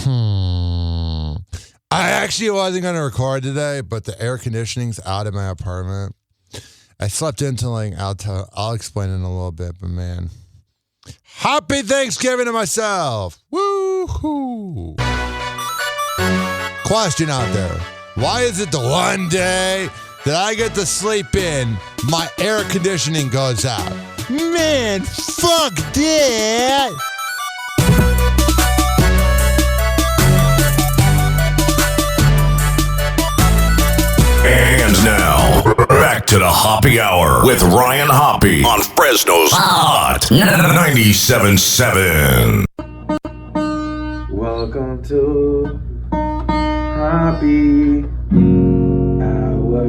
I actually wasn't going to record today, but the air conditioning's out of my apartment. I slept into I'll explain in a little bit, but man. Happy Thanksgiving to myself. Woo-hoo. Question out there. Why is it the one day that I get to sleep in, my air conditioning goes out? Man, fuck that. And now, back to the Hoppe Hour with Ryan Hoppe on Fresno's Hot 97.7. Welcome to Hoppe Hour.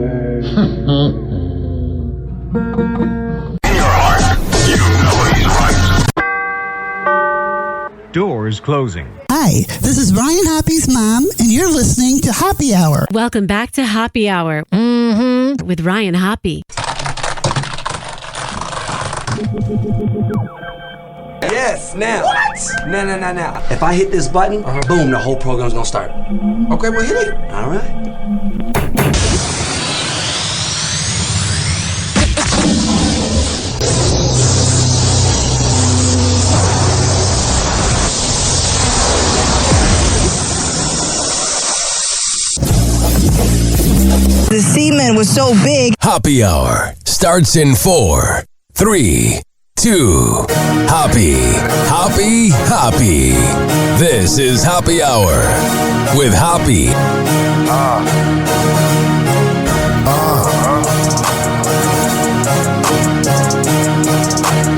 In your heart, you know he's right. Doors closing. Hi, this is Ryan Hoppe's mom, and you're listening to Hoppe Hour. Welcome back to Hoppe Hour with Ryan Hoppe. Yes, now. What? Now. If I hit this button, boom, the whole program's gonna start. Okay, well, hit it. All right. The semen was so big. Hoppe Hour starts in 4, 3, 2. Hoppe. This is Hoppe Hour with Hoppe.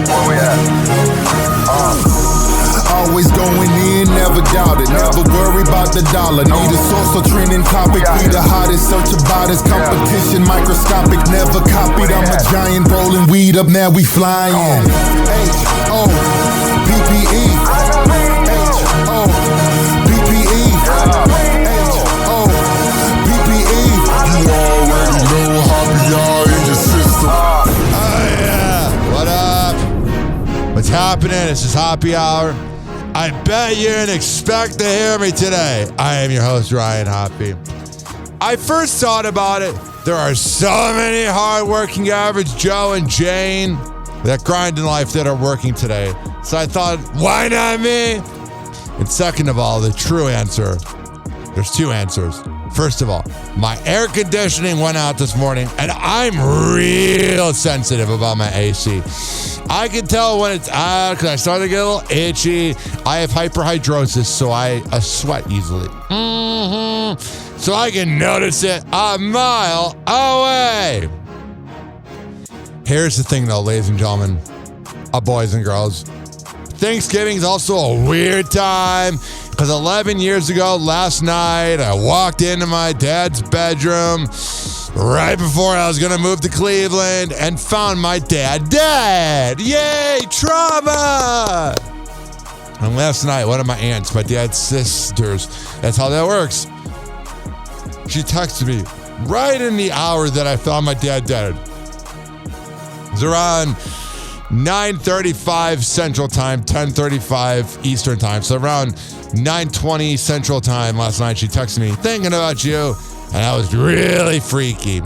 Where we at? Always going in, never doubt it. Never worry about the dollar. Need a source or trending topic. Be the hottest, search about his competition. Microscopic, never copied. I'm a giant rolling weed up, now we flying. H-O-P-P-E. H-O-P-P-E. H-O-P-P-E. You already know Hoppe Hour in your system. Oh, yeah. What up? What's happening? This is Hoppe Hour. I bet you didn't expect to hear me today. I am your host, Ryan Hoppe. I first thought about it. There are so many hardworking average Joe and Jane that grind in life that are working today. So I thought, why not me? And second of all, the true answer, there's two answers. First of all, my air conditioning went out this morning, and I'm real sensitive about my AC. I can tell when it's out because I start to get a little itchy. I have hyperhidrosis, so I sweat easily. So I can notice it a mile away. Here's the thing, though, ladies and gentlemen, boys and girls. Thanksgiving is also a weird time because 11 years ago last night, I walked into my dad's bedroom right before I was going to move to Cleveland and found my dad dead. Yay, trauma! And last night, one of my aunts, my dad's sisters, that's how that works. She texted me right in the hour that I found my dad dead. It was around 9:35 Central Time, 10:35 Eastern Time. So around 9:20 Central Time last night, she texted me, thinking about you. And that was really freaky.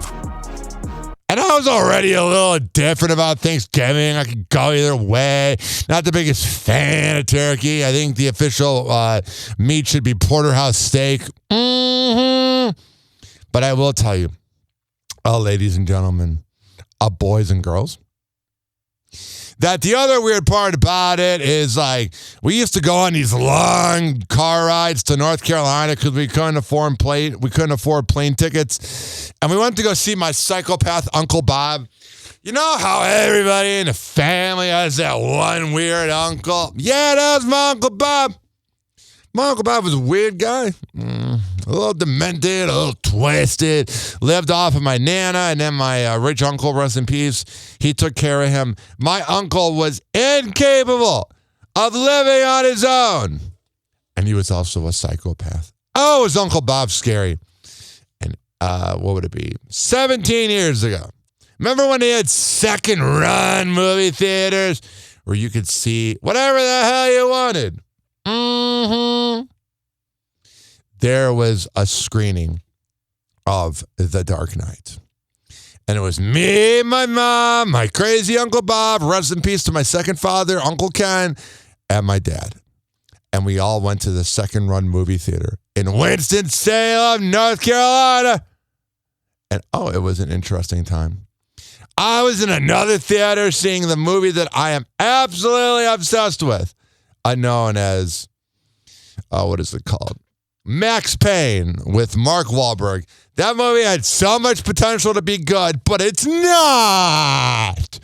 And I was already a little different about Thanksgiving. I could go either way. Not the biggest fan of turkey. I think the official meat should be porterhouse steak. But I will tell you, ladies and gentlemen, boys and girls, that the other weird part about it is, like, we used to go on these long car rides to North Carolina because we couldn't afford plane tickets. And we went to go see my psychopath Uncle Bob. You know how everybody in the family has that one weird uncle? Yeah, that was my Uncle Bob. My Uncle Bob was a weird guy. A little demented, a little twisted. Lived off of my Nana, and then my rich uncle, rest in peace, he took care of him. My uncle was incapable of living on his own. And he was also a psychopath. Oh, was Uncle Bob scary. And what would it be? 17 years ago. Remember when they had second run movie theaters where you could see whatever the hell you wanted? there was a screening of The Dark Knight. And it was me, my mom, my crazy Uncle Bob, rest in peace to my second father, Uncle Ken, and my dad. And we all went to the second run movie theater in Winston-Salem, North Carolina. And it was an interesting time. I was in another theater seeing the movie that I am absolutely obsessed with, known as, what is it called? Max Payne with Mark Wahlberg. That movie had so much potential to be good, but it's not.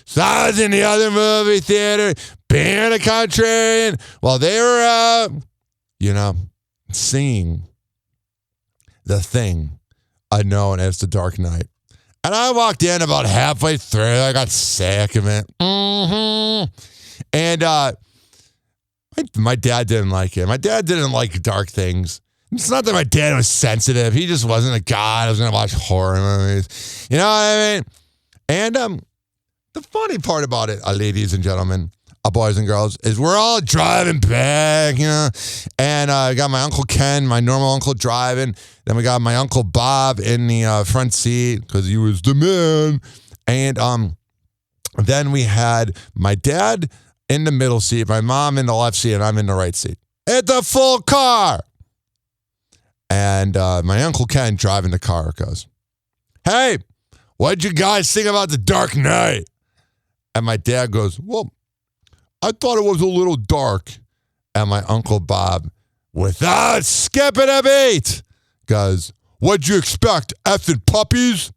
So I was in the other movie theater, being a contrarian, while they were out, seeing the thing known as The Dark Knight. And I walked in about halfway through. I got sick of it. And my dad didn't like it. My dad didn't like dark things. It's not that my dad was sensitive. He just wasn't a guy that was going to watch horror movies. You know what I mean? And the funny part about it, ladies and gentlemen, boys and girls, is we're all driving back, and I got my Uncle Ken, my normal uncle, driving. Then we got my Uncle Bob in the front seat because he was the man. And then we had my dad in the middle seat, my mom in the left seat, and I'm in the right seat. It's a full car. And my Uncle Ken driving the car goes, "Hey, what'd you guys think about The Dark Knight?" And my dad goes, "Well, I thought it was a little dark." And my Uncle Bob, without skipping a beat, goes, "What'd you expect, effing puppies?"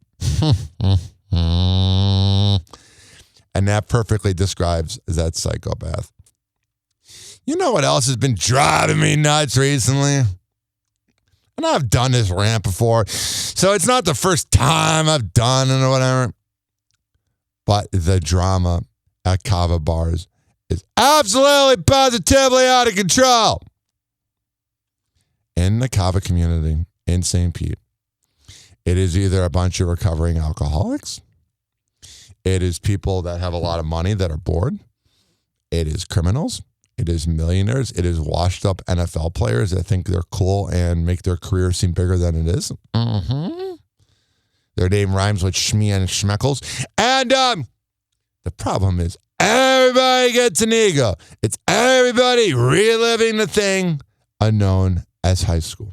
And that perfectly describes that psychopath. You know what else has been driving me nuts recently? And I've done this rant before, so it's not the first time I've done it or whatever. But the drama at Kava bars is absolutely positively out of control. In the Kava community in St. Pete, it is either a bunch of recovering alcoholics, it is people that have a lot of money that are bored, it is criminals, it is millionaires, it is washed up NFL players that think they're cool and make their career seem bigger than it is. Their name rhymes with Shmee and Schmeckles. And the problem is everybody gets an ego. It's everybody reliving the thing unknown as high school.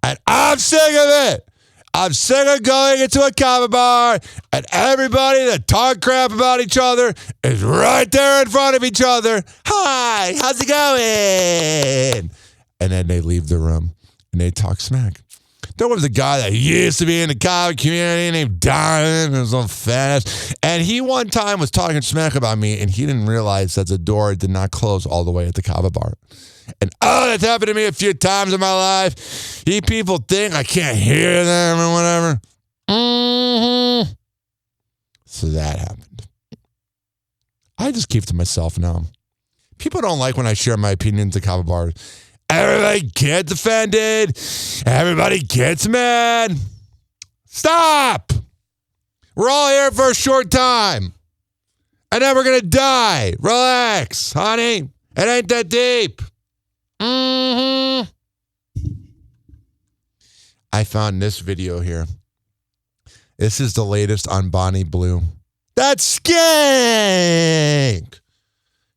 And I'm sick of it. I'm sick of going into a kava bar and everybody that talk crap about each other is right there in front of each other. "Hi, how's it going?" And then they leave the room and they talk smack. There was a guy that used to be in the kava community named Don. He was so fast. And he one time was talking smack about me and he didn't realize that the door did not close all the way at the kava bar. And that's happened to me a few times in my life. People think I can't hear them or whatever. So that happened. I just keep to myself now. People don't like when I share my opinions at kava bars. Everybody gets offended. Everybody gets mad. Stop. We're all here for a short time. And then we're going to die. Relax, honey. It ain't that deep. I found this video here. This is the latest on Bonnie Blue. That's skank.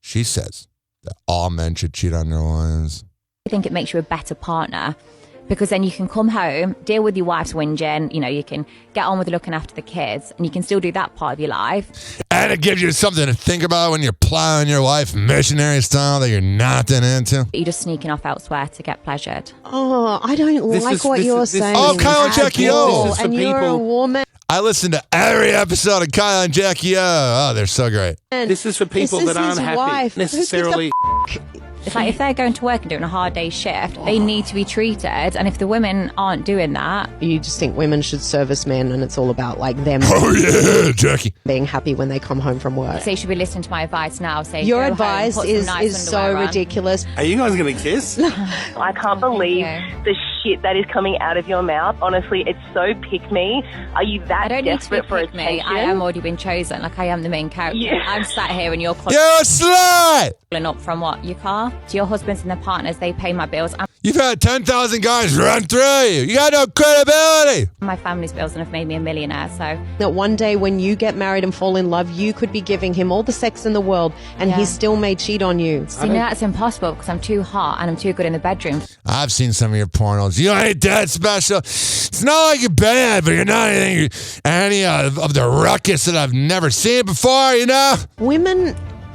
She says that all men should cheat on their wives. I think it makes you a better partner because then you can come home, deal with your wife's whinging, you can get on with looking after the kids and you can still do that part of your life. And it gives you something to think about when you're plowing your life missionary style that you're not that into. You're just sneaking off elsewhere to get pleasured. Oh, I don't like what you're saying. Oh, Kyle and Jackie O. And you're a woman. I listen to every episode of Kyle and Jackie O. Oh, they're so great. This is for people that aren't happy necessarily. It's like if they're going to work and doing a hard day's shift, they need to be treated. And if the women aren't doing that... You just think women should service men and it's all about them Jackie, being happy when they come home from work. So you should be listening to my advice now. Say your advice is so ridiculous. Are you guys going to kiss? I can't believe the shit that is coming out of your mouth. Honestly, it's so pick me. Are you that desperate for attention? I am already been chosen. I am the main character. Yeah. I'm sat here and you're... You're a slut! Up from what? Your car? To your husbands and their partners, they pay my bills. You've had 10,000 guys run through you. You got no credibility. My family's bills have made me a millionaire, so. That one day when you get married and fall in love, you could be giving him all the sex in the world and he still may cheat on you. See, no, that's impossible because I'm too hot and I'm too good in the bedroom. I've seen some of your pornos. You ain't that special. It's not like you're bad, but you're not any of the ruckus that I've never seen before, you know? Women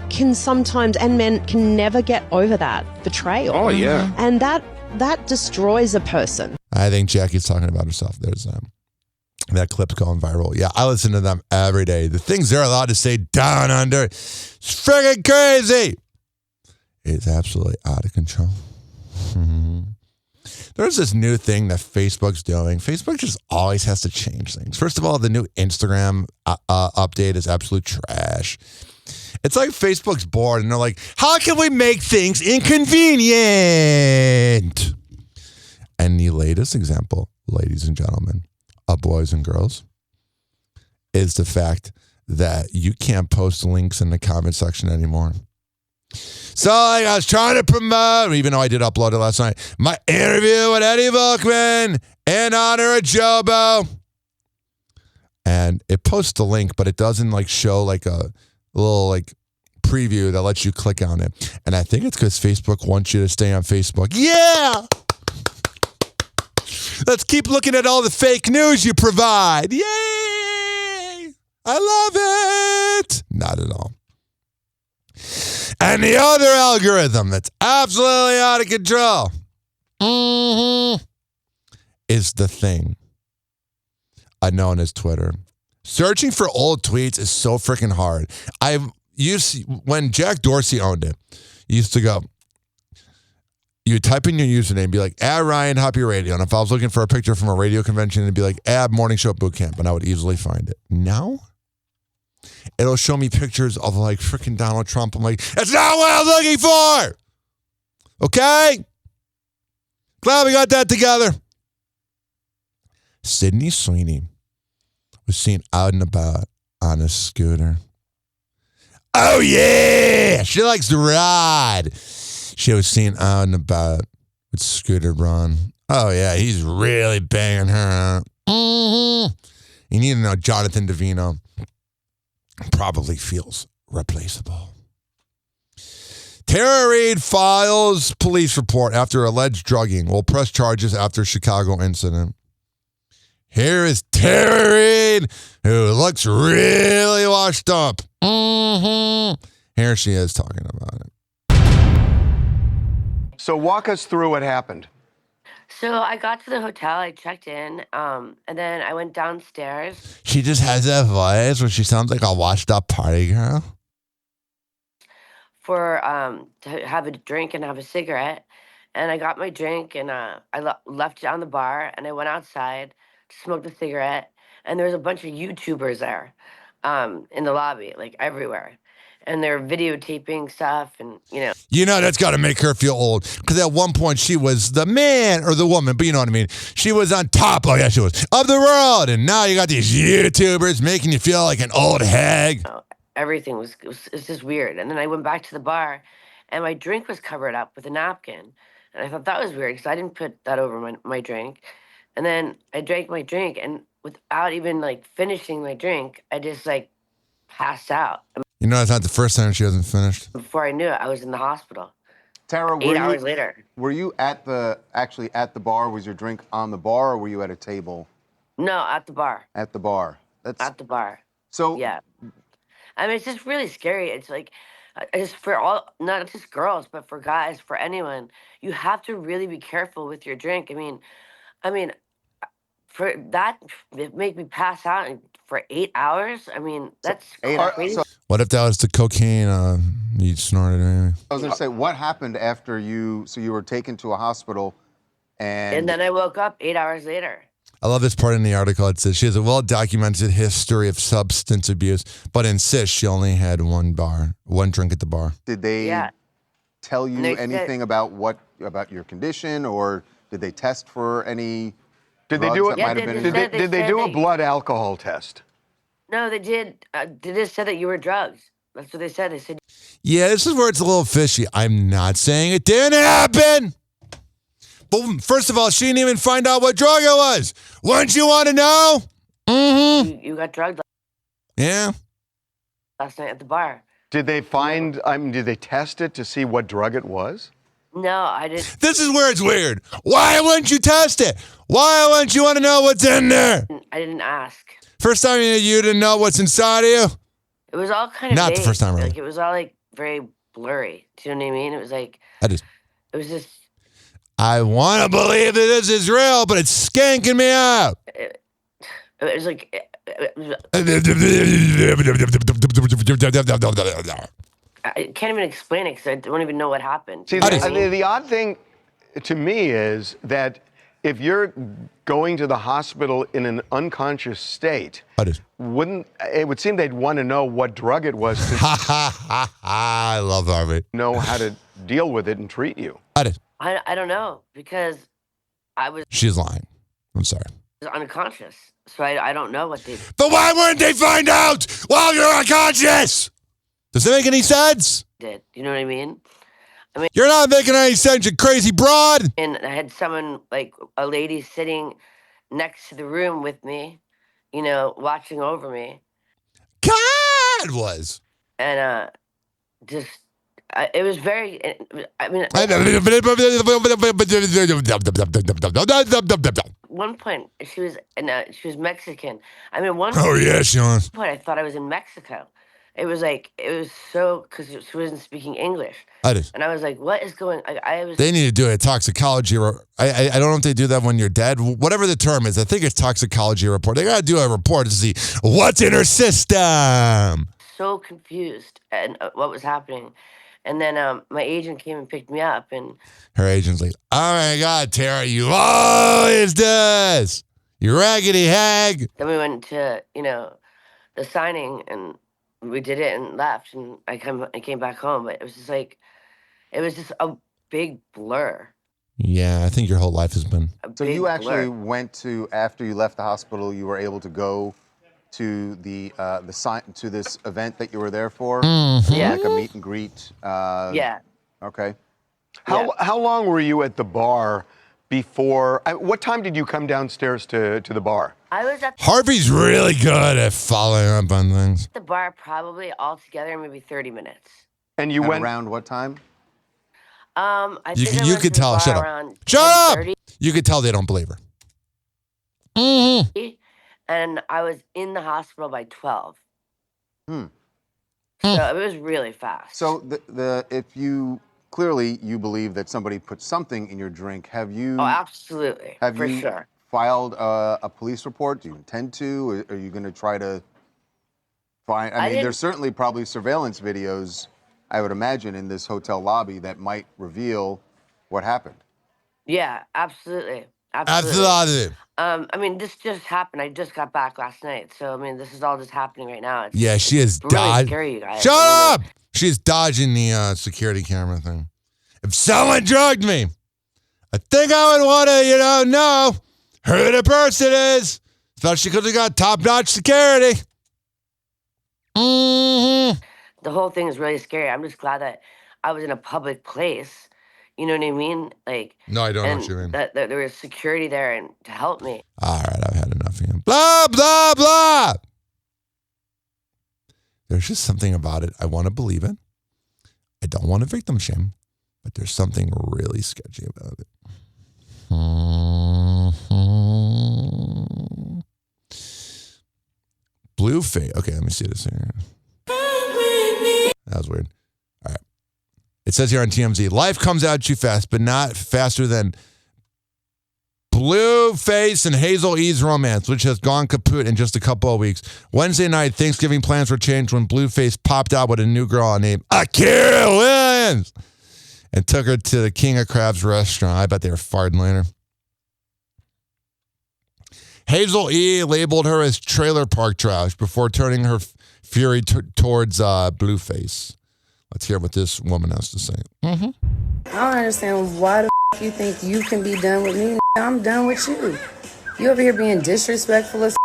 can sometimes, and men can never get over that betrayal. Oh, yeah. And that destroys a person. I think Jackie's talking about herself. There's that clip's going viral. Yeah, I listen to them every day. The things they're allowed to say down under, it's friggin' crazy. It's absolutely out of control. There's this new thing that Facebook's doing. Facebook just always has to change things. First of all, the new Instagram update is absolute trash. It's like Facebook's bored and they're like, how can we make things inconvenient? And the latest example, ladies and gentlemen, boys and girls, is the fact that you can't post links in the comment section anymore. So like, I was trying to promote, even though I did upload it last night, my interview with Eddie Volkman in honor of Jobo. And it posts the link, but it doesn't like show like a little like preview that lets you click on it. And I think it's because Facebook wants you to stay on Facebook. Yeah! Let's keep looking at all the fake news you provide. Yay! I love it! Not at all. And the other algorithm that's absolutely out of control is the thing known as Twitter. Searching for old tweets is so freaking hard. When Jack Dorsey owned it, you used to go, you would type in your username and be like, Ryan Hoppe Radio. And if I was looking for a picture from a radio convention, it'd be like, Morning Show Boot Camp. And I would easily find it. Now, it'll show me pictures of like freaking Donald Trump. I'm like, that's not what I'm looking for. Okay? Glad we got that together. Sydney Sweeney was seen out and about on a scooter. Oh, yeah. She likes to ride. She was seen out and about with Scooter Braun. Oh, yeah. He's really banging her out. You need to know Jonathan Davino probably feels replaceable. Tara Reid files police report after alleged drugging. Will press charges after Chicago incident. Here is Tara Reid, who looks really washed up. Here she is talking about it. So walk us through what happened. So I got to the hotel, I checked in, and then I went downstairs. She just has that voice where she sounds like a washed up party girl. For to have a drink and have a cigarette. And I got my drink and I left it on the bar and I went outside to smoke a cigarette. And there was a bunch of YouTubers there in the lobby, like everywhere. And they're videotaping stuff and, you know. You know, that's got to make her feel old. Because at one point she was the man or the woman, but you know what I mean. She was on top, she was, of the world. And now you got these YouTubers making you feel like an old hag. Everything was just weird. And then I went back to the bar and my drink was covered up with a napkin. And I thought that was weird because I didn't put that over my drink. And then I drank my drink and without even like finishing my drink, I just like passed out. You know, that's not the first time she hasn't finished. Before I knew it, I was in the hospital. Tara, 8 hours later. Were you actually at the bar? Was your drink on the bar or were you at a table? No, at the bar. At the bar. At the bar. So yeah. I mean, it's just really scary. It's like, it's for all, not just girls, but for guys, for anyone. You have to really be careful with your drink. I mean, for that, it made me pass out for 8 hours. I mean, that's crazy. What if that was the cocaine you snorted? Maybe? I was going to say, what happened after you were taken to a hospital and then I woke up 8 hours later. I love this part in the article. It says she has a well-documented history of substance abuse, but insists she only had one drink at the bar. Did they tell you anything about your condition, or did they test for any? Did they do it? Did they do a blood alcohol test? No, they did. They just said that you were drugged. That's what they said. They said. Yeah, this is where it's a little fishy. I'm not saying it didn't happen, But first of all, she didn't even find out what drug it was. Wouldn't you want to know? Mm-hmm. You got drugged Yeah. last night at the bar. Did they find, did they test it to see what drug it was? No, I didn't. This is where it's weird. Why wouldn't you test it? Why wouldn't you want to know what's in there? I didn't ask. First time you didn't know what's inside of you? It was all kind of Not vague. the first time, really. Like, it was all, like, very blurry. Do you know what I mean? It was like... It was just... I want to believe that this is real, but it's skanking me out. It was like... I can't even explain it because I don't even know what happened. See, the odd thing to me is that if you're going to the hospital in an unconscious state, it would seem they'd want to know what drug it was to I love Harvey. Know how to deal with it and treat you. I don't know because I was... She's lying. I'm sorry. Unconscious, so I don't know what they... But why wouldn't they find out while you're unconscious? Does that make any sense? Did you know what I mean? I mean, you're not making any sense, you crazy broad. And I had someone, like a lady, sitting next to the room with me, you know, watching over me. God was. And just, it was very. I mean. One point, she was Mexican. I mean, Oh yeah, Sean. Point, I thought I was in Mexico. It was like, it was so, because she wasn't speaking English. And I was like, what is going on? I was. They need to do a toxicology. I don't know if they do that when you're dead. Whatever the term is, I think it's toxicology report. They got to do a report to see what's in her system. So confused at what was happening. And then my agent came and picked me up. And her agent's like, oh my God, Tara, you always do this. You raggedy hag. Then we went to, you know, the signing and we did it and left, and I came back home, but it was just like, it was just a big blur. Yeah, I think your whole life has been. So you actually went to, after you left the hospital, you were able to go to the sign to this event that you were there for? Mm-hmm. Yeah. Like a meet and greet? Yeah. Okay. How long were you at the bar before? What time did you come downstairs to the bar? I was at Harvey's really good at following up on things. the bar probably altogether maybe 30 minutes. And you went around what time? I think You could tell. Shut up. Shut up. You could tell they don't believe her. Mm-hmm. And I was in the hospital by 12. So it was really fast. So if you clearly you believe that somebody put something in your drink, have you? Oh, absolutely. Have for you sure. filed a police report? Do you intend to? Or are you going to try to find? I mean, there's certainly probably surveillance videos, I would imagine, in this hotel lobby that might reveal what happened. Yeah, absolutely. Absolutely. I mean, this just happened. I just got back last night, so I mean, this is all just happening right now. Yeah, she is really dodging. scary, you guys. Shut up! She's dodging the security camera thing. If someone drugged me, I think I would want to, know who the person is, especially because we got top-notch security. Mm-hmm. The whole thing is really scary. I'm just glad that I was in a public place. You know what I mean? Like, no, I don't know what you mean. That there was security there and to help me. All right, I've had enough of him. Blah, blah, blah. There's just something about it. I want to believe it. I don't want to victim shame, but there's something really sketchy about it. Mm-hmm. Blue face. Okay, let me see this here. That was weird. All right. It says here on TMZ, life comes at you fast, but not faster than Blueface and Hazel E's romance, which has gone kaput in just a couple of weeks. Wednesday night, Thanksgiving plans were changed when Blueface popped out with a new girl named Akira Williams and took her to the King of Crabs restaurant. I bet they were farting later. Hazel E labeled her as trailer park trash before turning her fury towards Blueface. Let's hear what this woman has to say. Mm-hmm. I don't understand why the you think you can be done with me. I'm done with you. You over here being disrespectful as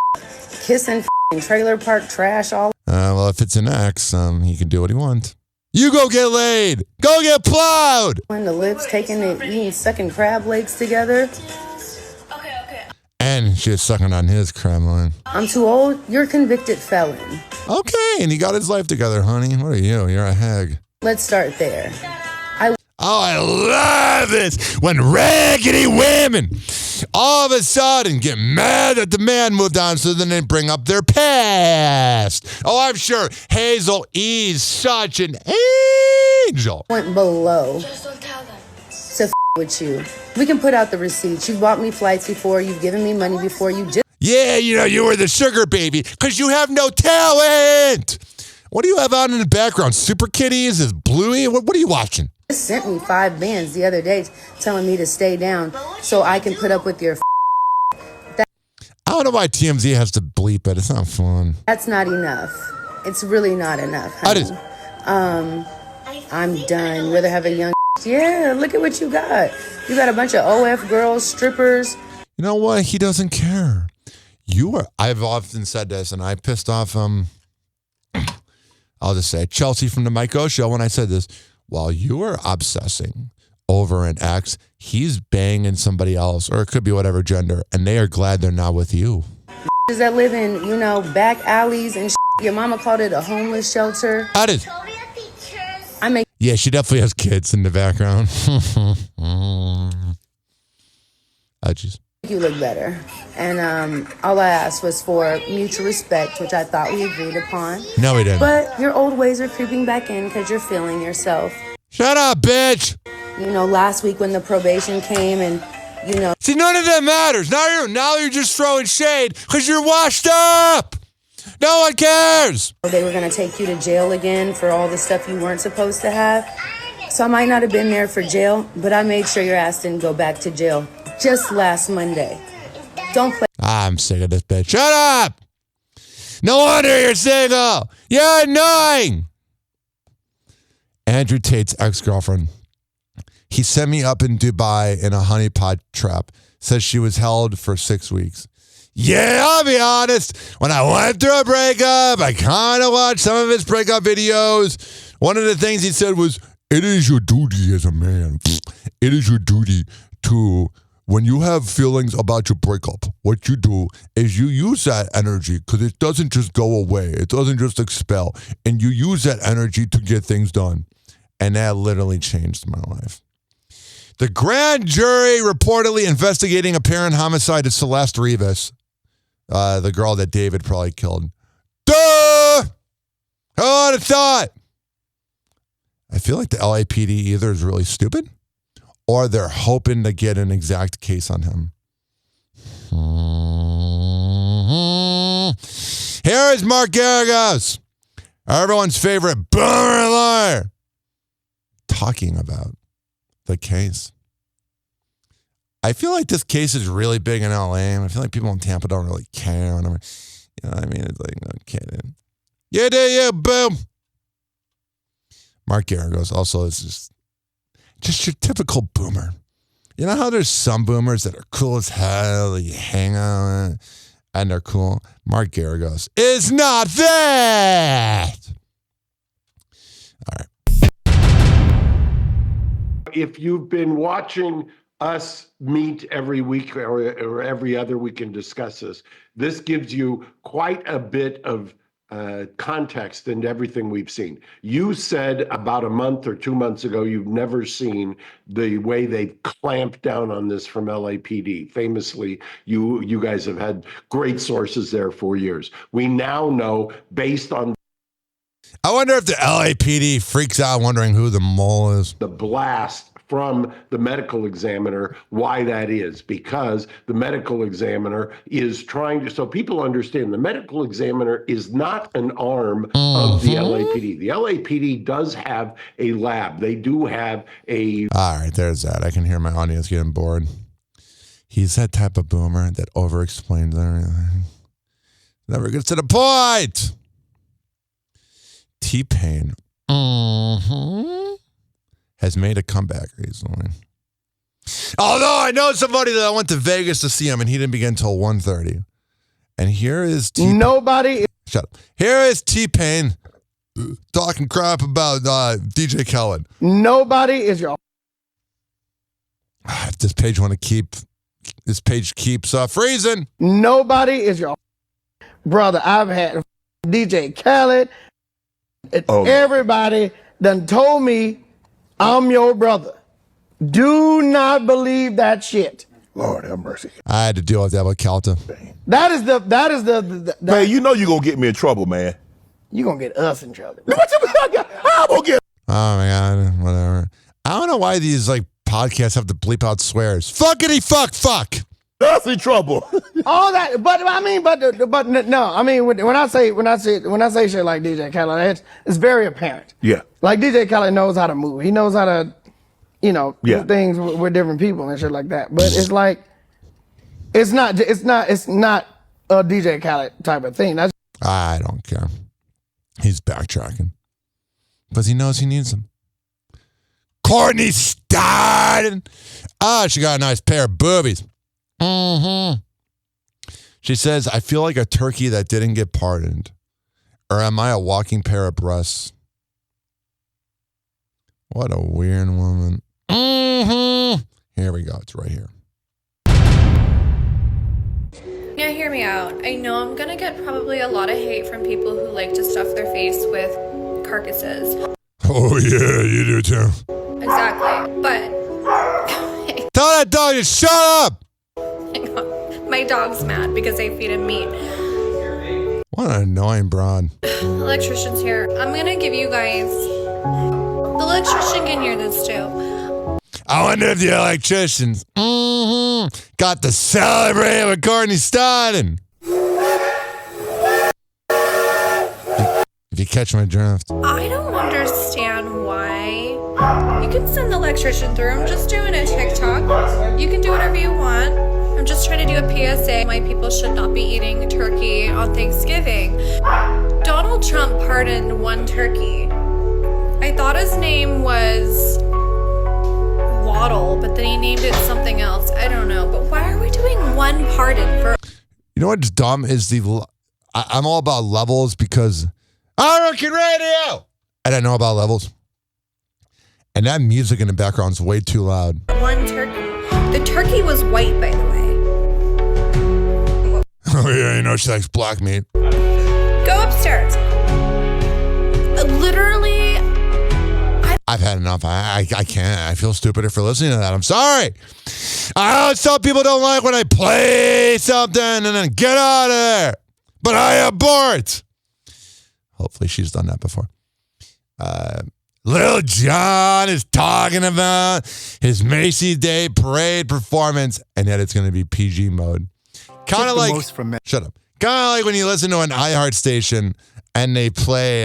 kissing trailer park trash all. Well, if it's an ex, he can do what he wants. You go get laid. Go get plowed. When the lips taking it, eating, sucking crab legs together. And she was sucking on his crab line. I'm too old. You're a convicted felon. Okay, and he got his life together, honey. What are you? You're a hag. Let's start there. I love this. When raggedy women all of a sudden get mad that the man moved on, so then they bring up their past. Oh, I'm sure Hazel E's such an angel. Went below to with you. We can put out the receipts. You bought me flights before. You've given me money before. Yeah, you were the sugar baby because you have no talent. What do you have on in the background? Super Kitties? Is Bluey? What are you watching? Sent me 5 bands the other day telling me to stay down so I can put up with your I don't know why TMZ has to bleep it. It's not fun. That's not enough. It's really not enough, honey. I'm done. You'd rather have a young yeah, look at what you got. You got a bunch of OF girls, strippers. You know what? He doesn't care. I've often said this, and I pissed off I'll just say Chelsea from the Mike O Show when I said this. While you are obsessing over an ex, he's banging somebody else, or it could be whatever gender, and they are glad they're not with you. That live in, back alleys and your mama called it a homeless shelter. Yeah, she definitely has kids in the background. Jeez. You look better. And all I asked was for mutual respect, which I thought we agreed upon. No, we didn't. But your old ways are creeping back in because you're feeling yourself. Shut up, bitch. Last week when the probation came and, See, none of that matters. Now you're just throwing shade because you're washed up. No one cares. They were going to take you to jail again for all the stuff you weren't supposed to have. So I might not have been there for jail, but I made sure your ass didn't go back to jail. Just last Monday. Don't play. I'm sick of this bitch. Shut up! No wonder you're single. You're annoying. Andrew Tate's ex-girlfriend. He sent me up in Dubai in a honeypot trap. Says she was held for 6 weeks. Yeah, I'll be honest. When I went through a breakup, I kind of watched some of his breakup videos. One of the things he said was, it is your duty as a man. It is your duty to... When you have feelings about your breakup, what you do is you use that energy because it doesn't just go away. It doesn't just expel. And you use that energy to get things done. And that literally changed my life. The grand jury reportedly investigating apparent homicide of Celeste Rivas, the girl that David probably killed. Duh! Who would have thought? I feel like the LAPD either is really stupid or they're hoping to get an exact case on him. Here is Mark Garagos, everyone's favorite boomer lawyer, talking about the case. I feel like this case is really big in LA. I feel like people in Tampa don't really care. Whatever. You know what I mean? It's like, okay, dude. Yeah, yeah, boom. Mark Garagos also is just your typical boomer. You know how there's some boomers that are cool as hell, you hang out and they're cool? Mark Garagos is not that. All right. If you've been watching us meet every week or every other week and discuss this gives you quite a bit of context into everything we've seen. You said about a month or 2 months ago you've never seen the way they've clamped down on this from LAPD. Famously, you guys have had great sources there for years. We now know, based on I wonder if the LAPD freaks out wondering who the mole is. The blast from the medical examiner, why that is, because the medical examiner is trying to, so people understand the medical examiner is not an arm of the LAPD. The LAPD does have a lab. They do have a... All right, there's that. I can hear my audience getting bored. He's that type of boomer that over-explains everything. Never gets to the point. T-Pain has made a comeback recently. Although I know somebody that I went to Vegas to see him and he didn't begin until 1:30. And here is T-Pain. Nobody. Shut up. Here is T-Pain talking crap about DJ Khaled. Nobody is your. If this page keeps freezing. Nobody is your brother. I've had DJ Khaled. Everybody done told me I'm your brother. Do not believe that shit. Lord have mercy. I had to deal with that with Calta. That is the man, you know you're going to get me in trouble, man. You're going to get us in trouble. I'm going to get. Oh my God, whatever. I don't know why these like podcasts have to bleep out swears. Fuckity fuck. Us in trouble. All that, but I mean, but no, I mean when I say shit like DJ Khaled, it's very apparent. Yeah. Like DJ Khaled knows how to move. He knows how to, do things with different people and shit like that. But it's like, it's not a DJ Khaled type of thing. I don't care. He's backtracking because he knows he needs them. Courtney Stein. She got a nice pair of boobies. She says, I feel like a turkey that didn't get pardoned. Or am I a walking pair of breasts? What a weird woman. Here we go. It's right here. Now hear me out. I know I'm gonna get probably a lot of hate from people who like to stuff their face with carcasses. Oh yeah, you do too. Exactly. But tell that dog to shut up! My dog's mad because I feed him meat. What an annoying broad. Electrician's here. I'm gonna give you guys. The electrician can hear this too. I wonder if the electricians got to celebrate with Courtney Stein. If you catch my drift. I don't understand why. You can send the electrician through. I'm just doing a TikTok. You can do whatever you want. I'm just trying to do a PSA. Why people should not be eating turkey on Thanksgiving. Donald Trump pardoned one turkey. I thought his name was Waddle, but then he named it something else. I don't know. But why are we doing one pardon for? You know what's dumb is I'm all about levels because American radio, and I know about levels. And that music in the background is way too loud. One turkey. The turkey was white, by the way. Oh yeah, she likes black meat. Go upstairs. Literally. I've had enough. I can't. I feel stupider for listening to that. I'm sorry. I know some people don't like when I play something and then get out of there. But I abort. Hopefully she's done that before. Lil Jon is talking about his Macy's Day Parade performance, and yet it's going to be PG mode. Kind of like, shut up. Kind of like when you listen to an iHeart station and they play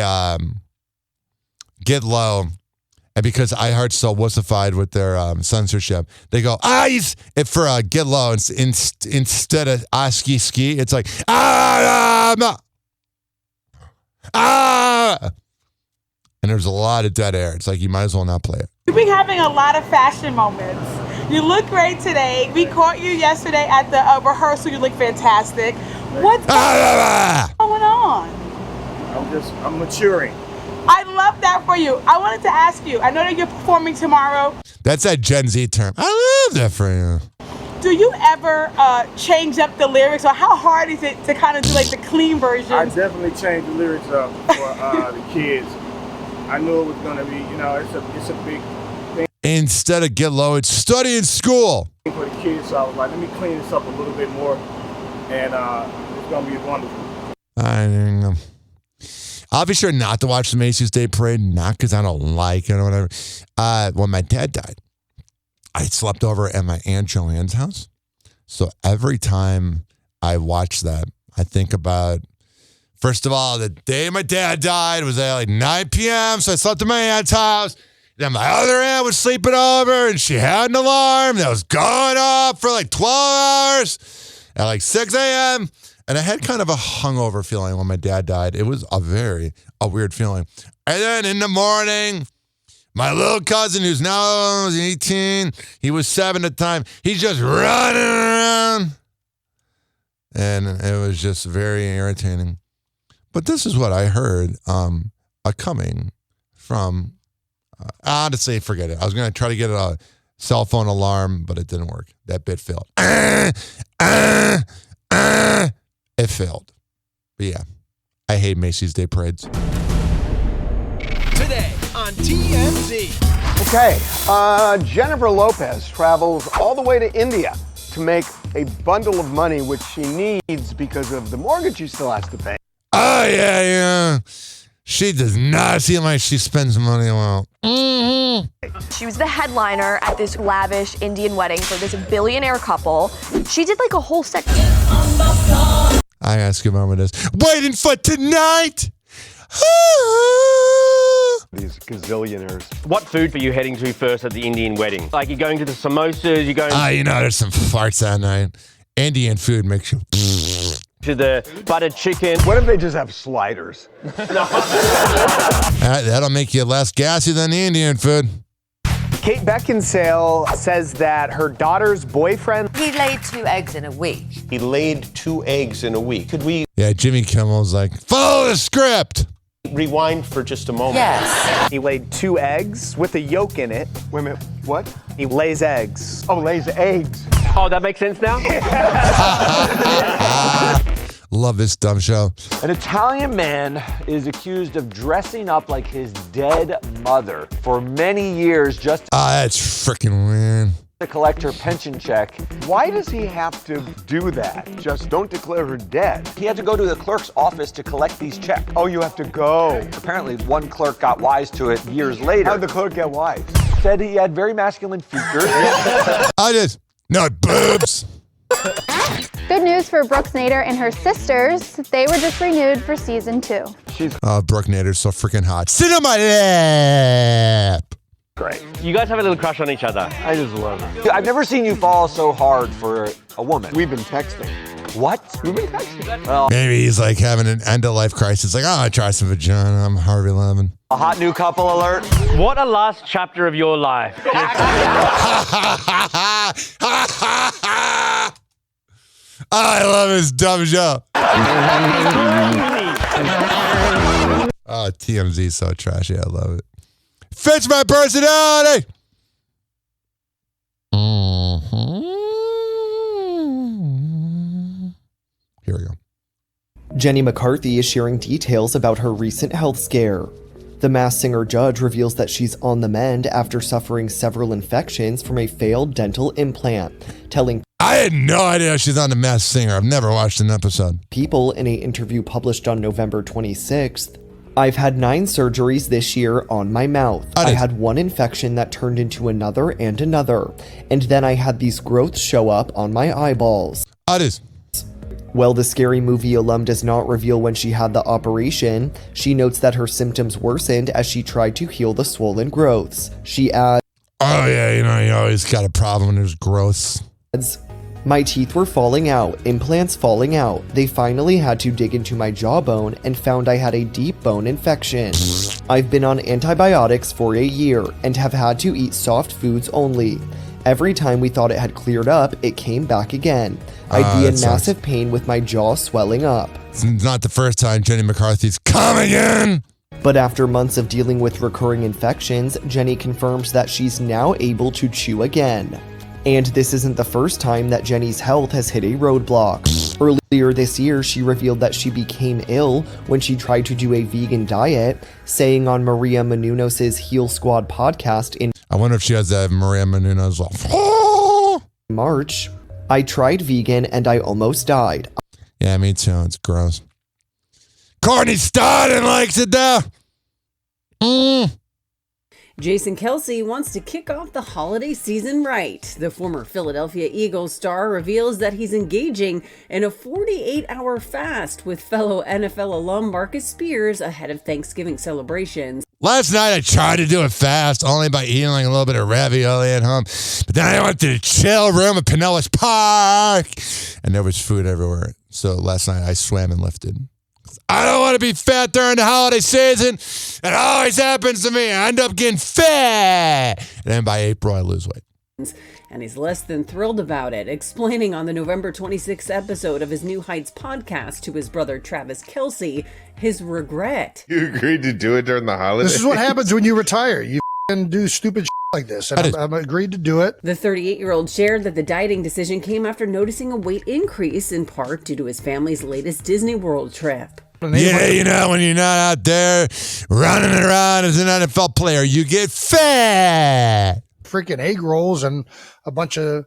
Get Low, and because iHeart's so wussified with their censorship, they go, for Get Low, instead of ski ski, it's like, and there's a lot of dead air. It's like you might as well not play it. You've been having a lot of fashion moments. You look great today. We caught you yesterday at the rehearsal. You look fantastic. What's going on? I'm maturing. I love that for you. I wanted to ask you, I know that you're performing tomorrow. That's that Gen Z term. I love that for you. Do you ever change up the lyrics, or how hard is it to kind of do like the clean version? I definitely changed the lyrics up for the kids. I knew it was going to be, it's a big thing. Instead of Get Low, it's study in school. For the kids, so I was like, let me clean this up a little bit more, and it's going to be wonderful. I don't know. I'll be sure not to watch the Macy's Day Parade, not because I don't like it or whatever. When my dad died, I slept over at my Aunt Joanne's house. So every time I watch that, I think about, first of all, the day my dad died was at like 9 p.m., so I slept at my aunt's house. Then my other aunt was sleeping over, and she had an alarm that was going off for like 12 hours at like 6 a.m., and I had kind of a hungover feeling when my dad died. It was a weird feeling. And then in the morning, my little cousin, who's now 18, he was 7 at the time, he's just running around. And it was just very irritating. But this is what I heard coming from, honestly, forget it. I was going to try to get a cell phone alarm, but it didn't work. That bit failed. It failed. But yeah, I hate Macy's Day Parades. Today on TMZ. Okay, Jennifer Lopez travels all the way to India to make a bundle of money, which she needs because of the mortgage she still has to pay. Oh, yeah. She does not seem like she spends money well. She was the headliner at this lavish Indian wedding for this billionaire couple. She did like a whole set. I ask you about this. Waiting for tonight. These gazillionaires. What food are you heading to first at the Indian wedding? Like you're going to the samosas, you're going... There's some farts that night. Indian food makes you... to the buttered chicken. What if they just have sliders? That'll make you less gassy than the Indian food. Kate Beckinsale says that her daughter's boyfriend... He laid 2 eggs in a week. He laid 2 eggs in a week. Could we... Yeah, Jimmy Kimmel's like, follow the script. Rewind for just a moment. Yes. He laid 2 eggs with a yolk in it. Wait a minute, what? He lays eggs. Oh, lays eggs. Oh, that makes sense now? Love this dumb show. An Italian man is accused of dressing up like his dead mother for many years just That's freaking weird. to collect her pension check. Why does he have to do that? Just don't declare her dead. He had to go to the clerk's office to collect these checks. Oh, you have to go. Apparently, one clerk got wise to it years later. How'd the clerk get wise? Said he had very masculine features. No boobs. Good news for Brooke Nader and her sisters. They were just renewed for season 2. Brooke Nader's so freaking hot. Sit on my lap. Great. You guys have a little crush on each other. I just love it. I've never seen you fall so hard for a woman. We've been texting. What? We've been texting. Well, Maybe he's like having an end-of-life crisis. Like, I try some vagina. I'm Harvey Levin. a hot new couple alert. What a last chapter of your life. I love his dumb show. Oh, TMZ so trashy. I love it. Fits my personality. Here we go. Jenny McCarthy is sharing details about her recent health scare. The Masked Singer judge reveals that she's on the mend after suffering several infections from a failed dental implant, telling I had no idea she's on The Masked Singer. I've never watched an episode. People in an interview published on November 26th, I've had 9 surgeries this year on my mouth. I had one infection that turned into another and another. And then I had these growths show up on my eyeballs. While the Scary Movie alum does not reveal when she had the operation, she notes that her symptoms worsened as she tried to heal the swollen growths. She adds, oh yeah, you always got a problem when there's growths. My teeth were falling out, implants falling out. They finally had to dig into my jawbone and found I had a deep bone infection. I've been on antibiotics for a year and have had to eat soft foods only. Every time we thought it had cleared up, it came back again. I'd be in massive pain with my jaw swelling up. It's not the first time Jenny McCarthy's coming in. But after months of dealing with recurring infections, Jenny confirms that she's now able to chew again. And this isn't the first time that Jenny's health has hit a roadblock. Earlier this year, she revealed that she became ill when she tried to do a vegan diet, saying on Maria Menounos' Heal Squad podcast in I wonder if she has that Maria Menounos laugh. March, I tried vegan and I almost died. Yeah, me too. It's gross. Courtney Stodden likes it though. Jason Kelce wants to kick off the holiday season right. The former Philadelphia Eagles star reveals that he's engaging in a 48-hour fast with fellow NFL alum Marcus Spears ahead of Thanksgiving celebrations. Last night I tried to do it fast, only by eating like a little bit of ravioli at home. But then I went to the chill room at Pinellas Park, and there was food everywhere. So last night I swam and lifted. I don't want to be fat during the holiday season. It always happens to me. I end up getting fat. And then by April, I lose weight. and he's less than thrilled about it, explaining on the November 26th episode of his New Heights podcast to his brother Travis Kelce his regret. You agreed to do it during the holidays? This is what happens when you retire. You do stupid shit like this, and I'm agreed to do it. The 38-year-old shared that the dieting decision came after noticing a weight increase, in part due to his family's latest Disney World trip. Yeah, you know, when you're not out there running around as an NFL player, you get fat. Freaking egg rolls and a bunch of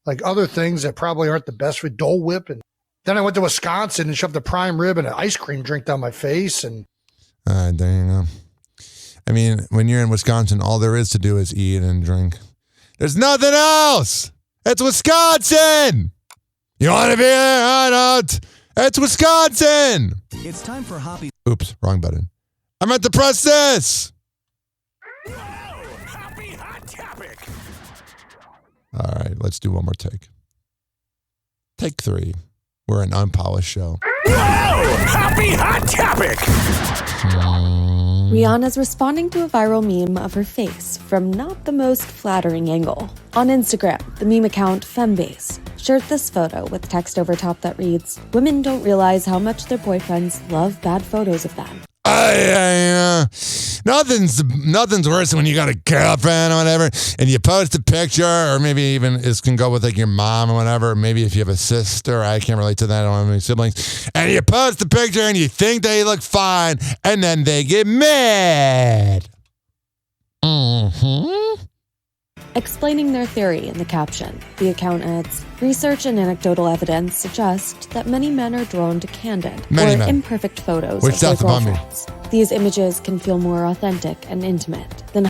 like other things that probably aren't the best for Dole Whip. And then I went to Wisconsin and shoved a prime rib and an ice cream drink down my face. And there you go. I mean, when you're in Wisconsin, all there is to do is eat and drink. There's nothing else. It's Wisconsin. You want to be there? I don't. It's Wisconsin. It's time for Hoppe. Oops, wrong button. I meant to press this. All right, let's do one more take. Take 3. We're an unpolished show. Happy Hot Topic! Rihanna's responding to a viral meme of her face from not the most flattering angle. On Instagram, the meme account Fembase shared this photo with text over top that reads, "Women don't realize how much their boyfriends love bad photos of them." Nothing's worse than when you got a girlfriend or whatever, and you post a picture, or maybe even this can go with like your mom or whatever. Maybe if you have a sister, I can't relate to that. I don't have any siblings. And you post the picture and you think they look fine, and then they get mad. Explaining their theory in the caption, the account adds, "Research and anecdotal evidence suggest that many men are drawn to candid imperfect photos of their girlfriends. These images can feel more authentic and intimate than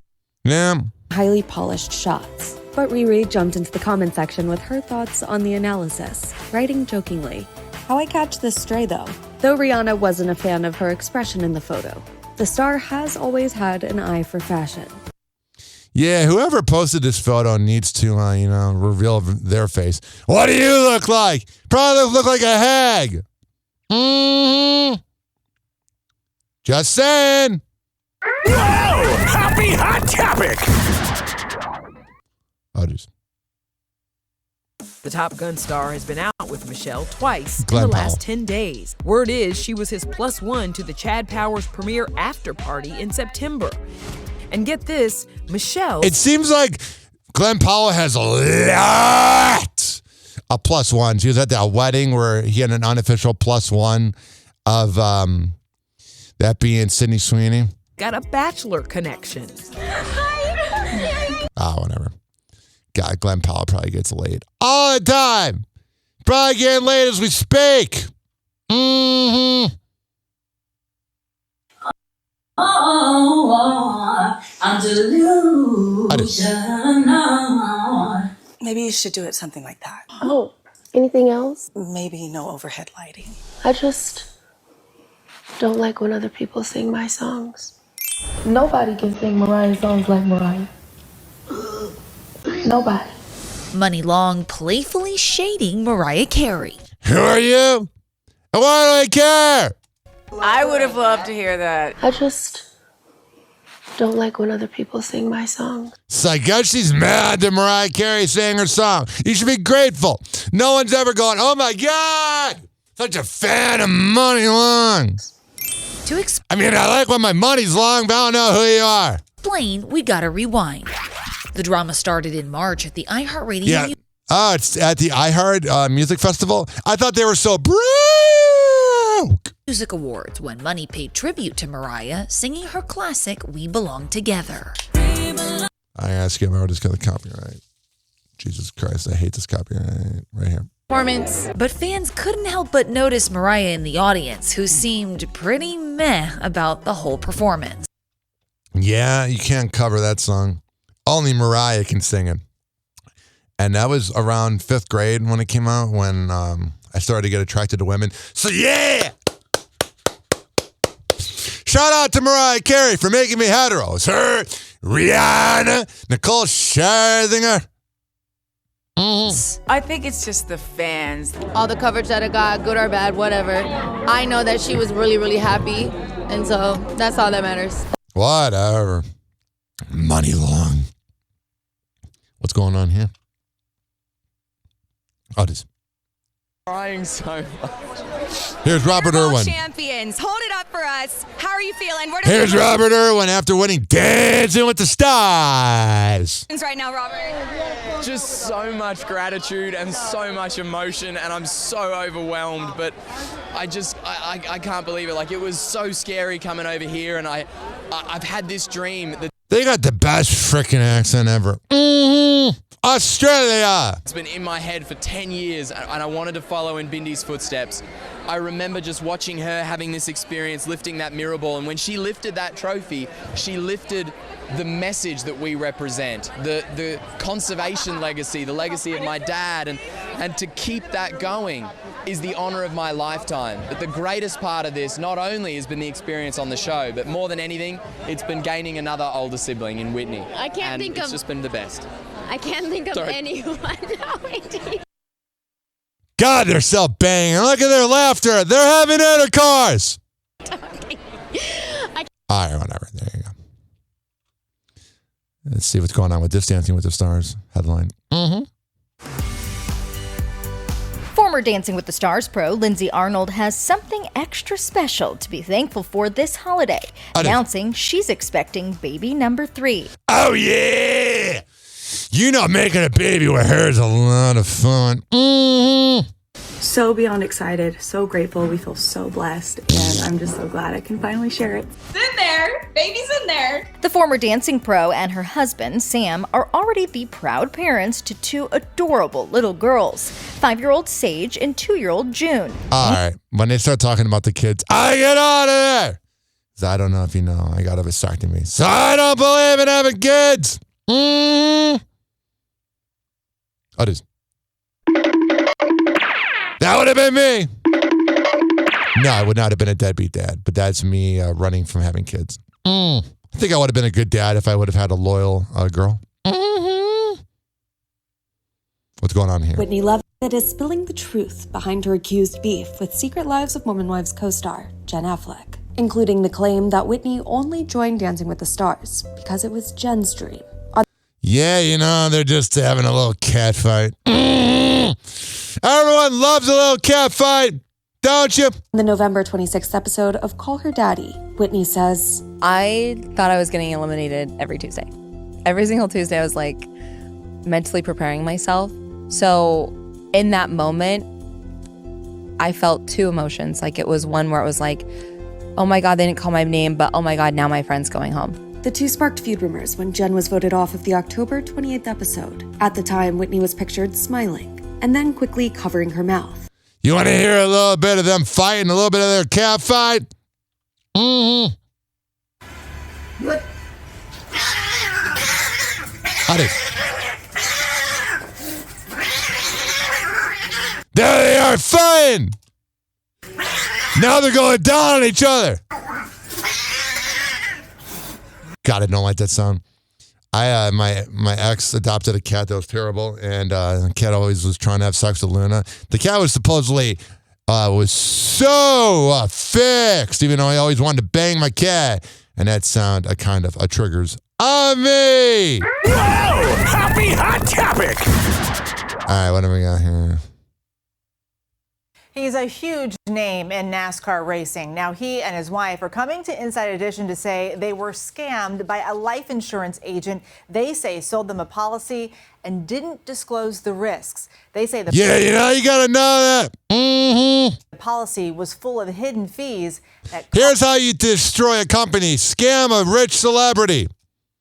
highly polished shots." But Riri jumped into the comment section with her thoughts on the analysis, writing jokingly, "How I catch this stray though?" Though Rihanna wasn't a fan of her expression in the photo, the star has always had an eye for fashion. Yeah, whoever posted this photo needs to, reveal their face. What do you look like? Probably look like a hag. Just saying. Happy Hot Topic! The Top Gun star has been out with Michelle twice in Glenn the last Powell. 10 days. Word is she was his +1 to the Chad Powers premiere after party in September. And get this, Michelle... It seems like Glenn Powell has a lot of +1s. He was at that wedding where he had an unofficial +1 of that being Sydney Sweeney. got a bachelor connection. Whatever. God, Glenn Powell probably gets laid all the time. Probably getting laid as we speak. I'm delusional. Maybe you should do it something like that. Oh, anything else? Maybe no overhead lighting. I just don't like when other people sing my songs. Nobody can sing Mariah's songs like Mariah. Nobody. Money Long playfully shading Mariah Carey. Who are you? And why do I care? I would have loved to hear that. I just don't like when other people sing my songs. So I guess she's mad that Mariah Carey sang her song. You should be grateful. No one's ever going, oh my God, such a fan of Money Long. I like when my money's long, but I don't know who you are. Explain, we gotta rewind. The drama started in March at the iHeartRadio. Yeah. Oh, it's at the iHeart Music Festival. I thought they were so broke. Music Awards when Money paid tribute to Mariah, singing her classic "We Belong Together." I gotta skip over this because of copyright. Jesus Christ, I hate this copyright right here. Performance. But fans couldn't help but notice Mariah in the audience, who seemed pretty meh about the whole performance. Yeah, you can't cover that song. Only Mariah can sing it. And that was around 5th grade when it came out, when I started to get attracted to women. So yeah! Shout out to Mariah Carey for making me hetero. It's her, Rihanna, Nicole Scherzinger. I think it's just the fans. All the coverage that it got, good or bad, whatever. I know that she was really, really happy, and so that's all that matters. Whatever. Money Long. What's going on here? Oh, this. Crying so much. Here's Robert Irwin. Champions, hold it up for us. How are you feeling? Here's Robert Irwin after winning Dancing with the Stars. Right now, Robert. Just so much gratitude and so much emotion, and I'm so overwhelmed. But I can't believe it. Like, it was so scary coming over here, and I've had this dream that. They got the best freaking accent ever. Mm-hmm. Australia. It's been in my head for 10 years, and I wanted to follow in Bindi's footsteps. I remember just watching her having this experience, lifting that mirror ball, and when she lifted that trophy, she lifted the message that we represent, the conservation legacy, the legacy of my dad, and to keep that going is the honor of my lifetime. But the greatest part of this not only has been the experience on the show, but more than anything, it's been gaining another older sibling in Whitney. I can't think it's of... just been the best. I can't think of anyone. God, they're so banging. Look at their laughter. They're having intercourse. All right, whatever. There you go. Let's see what's going on with this Dancing with the Stars headline. Mm-hmm. Former Dancing with the Stars pro Lindsay Arnold has something extra special to be thankful for this holiday, announcing she's expecting baby number 3. Oh, yeah! You know, making a baby with her is a lot of fun. Mm-hmm. So beyond excited, so grateful. We feel so blessed, and I'm just so glad I can finally share it. It's in there! Baby's in there! The former dancing pro and her husband, Sam, are already the proud parents to 2 adorable little girls, 5-year-old Sage and 2-year-old June. All right, when they start talking about the kids, I get out of there! I don't know if you know, I got a vasectomy, so I don't believe in having kids! Oh, it is. That would have been me. No, I would not have been a deadbeat dad, but that's me running from having kids. I think I would have been a good dad if I would have had a loyal girl. Mm-hmm. What's going on here? Whitney Lovett is spilling the truth behind her accused beef with Secret Lives of Mormon Wives co-star Jen Affleck, including the claim that Whitney only joined Dancing with the Stars because it was Jen's dream. Yeah, you know, they're just having a little cat fight. Everyone loves a little cat fight, don't you? In the November 26th episode of Call Her Daddy, Whitney says, I thought I was getting eliminated every Tuesday. Every single Tuesday, I was like mentally preparing myself. So in that moment, I felt 2 emotions. Like, it was one where it was like, oh my God, they didn't call my name, but oh my God, now my friend's going home. The 2 sparked feud rumors when Jen was voted off of the October 28th episode. At the time, Whitney was pictured smiling and then quickly covering her mouth. You want to hear a little bit of them fighting, a little bit of their cat fight? Mm-hmm. What? Howdy. There they are fighting. Now they're going down on each other. God, I don't like that sound. My ex adopted a cat that was terrible, and the cat always was trying to have sex with Luna. The cat was supposedly was so fixed, even though I always wanted to bang my cat, and that sound kind of triggers on me. Whoa! Happy Hot Topic! All right, what do we got here? He's a huge name in NASCAR racing. Now he and his wife are coming to Inside Edition to say they were scammed by a life insurance agent they say sold them a policy and didn't disclose the risks. They say the you know, you gotta know that. Mm-hmm. The policy was full of hidden fees that Here's how you destroy a company. Scam a rich celebrity.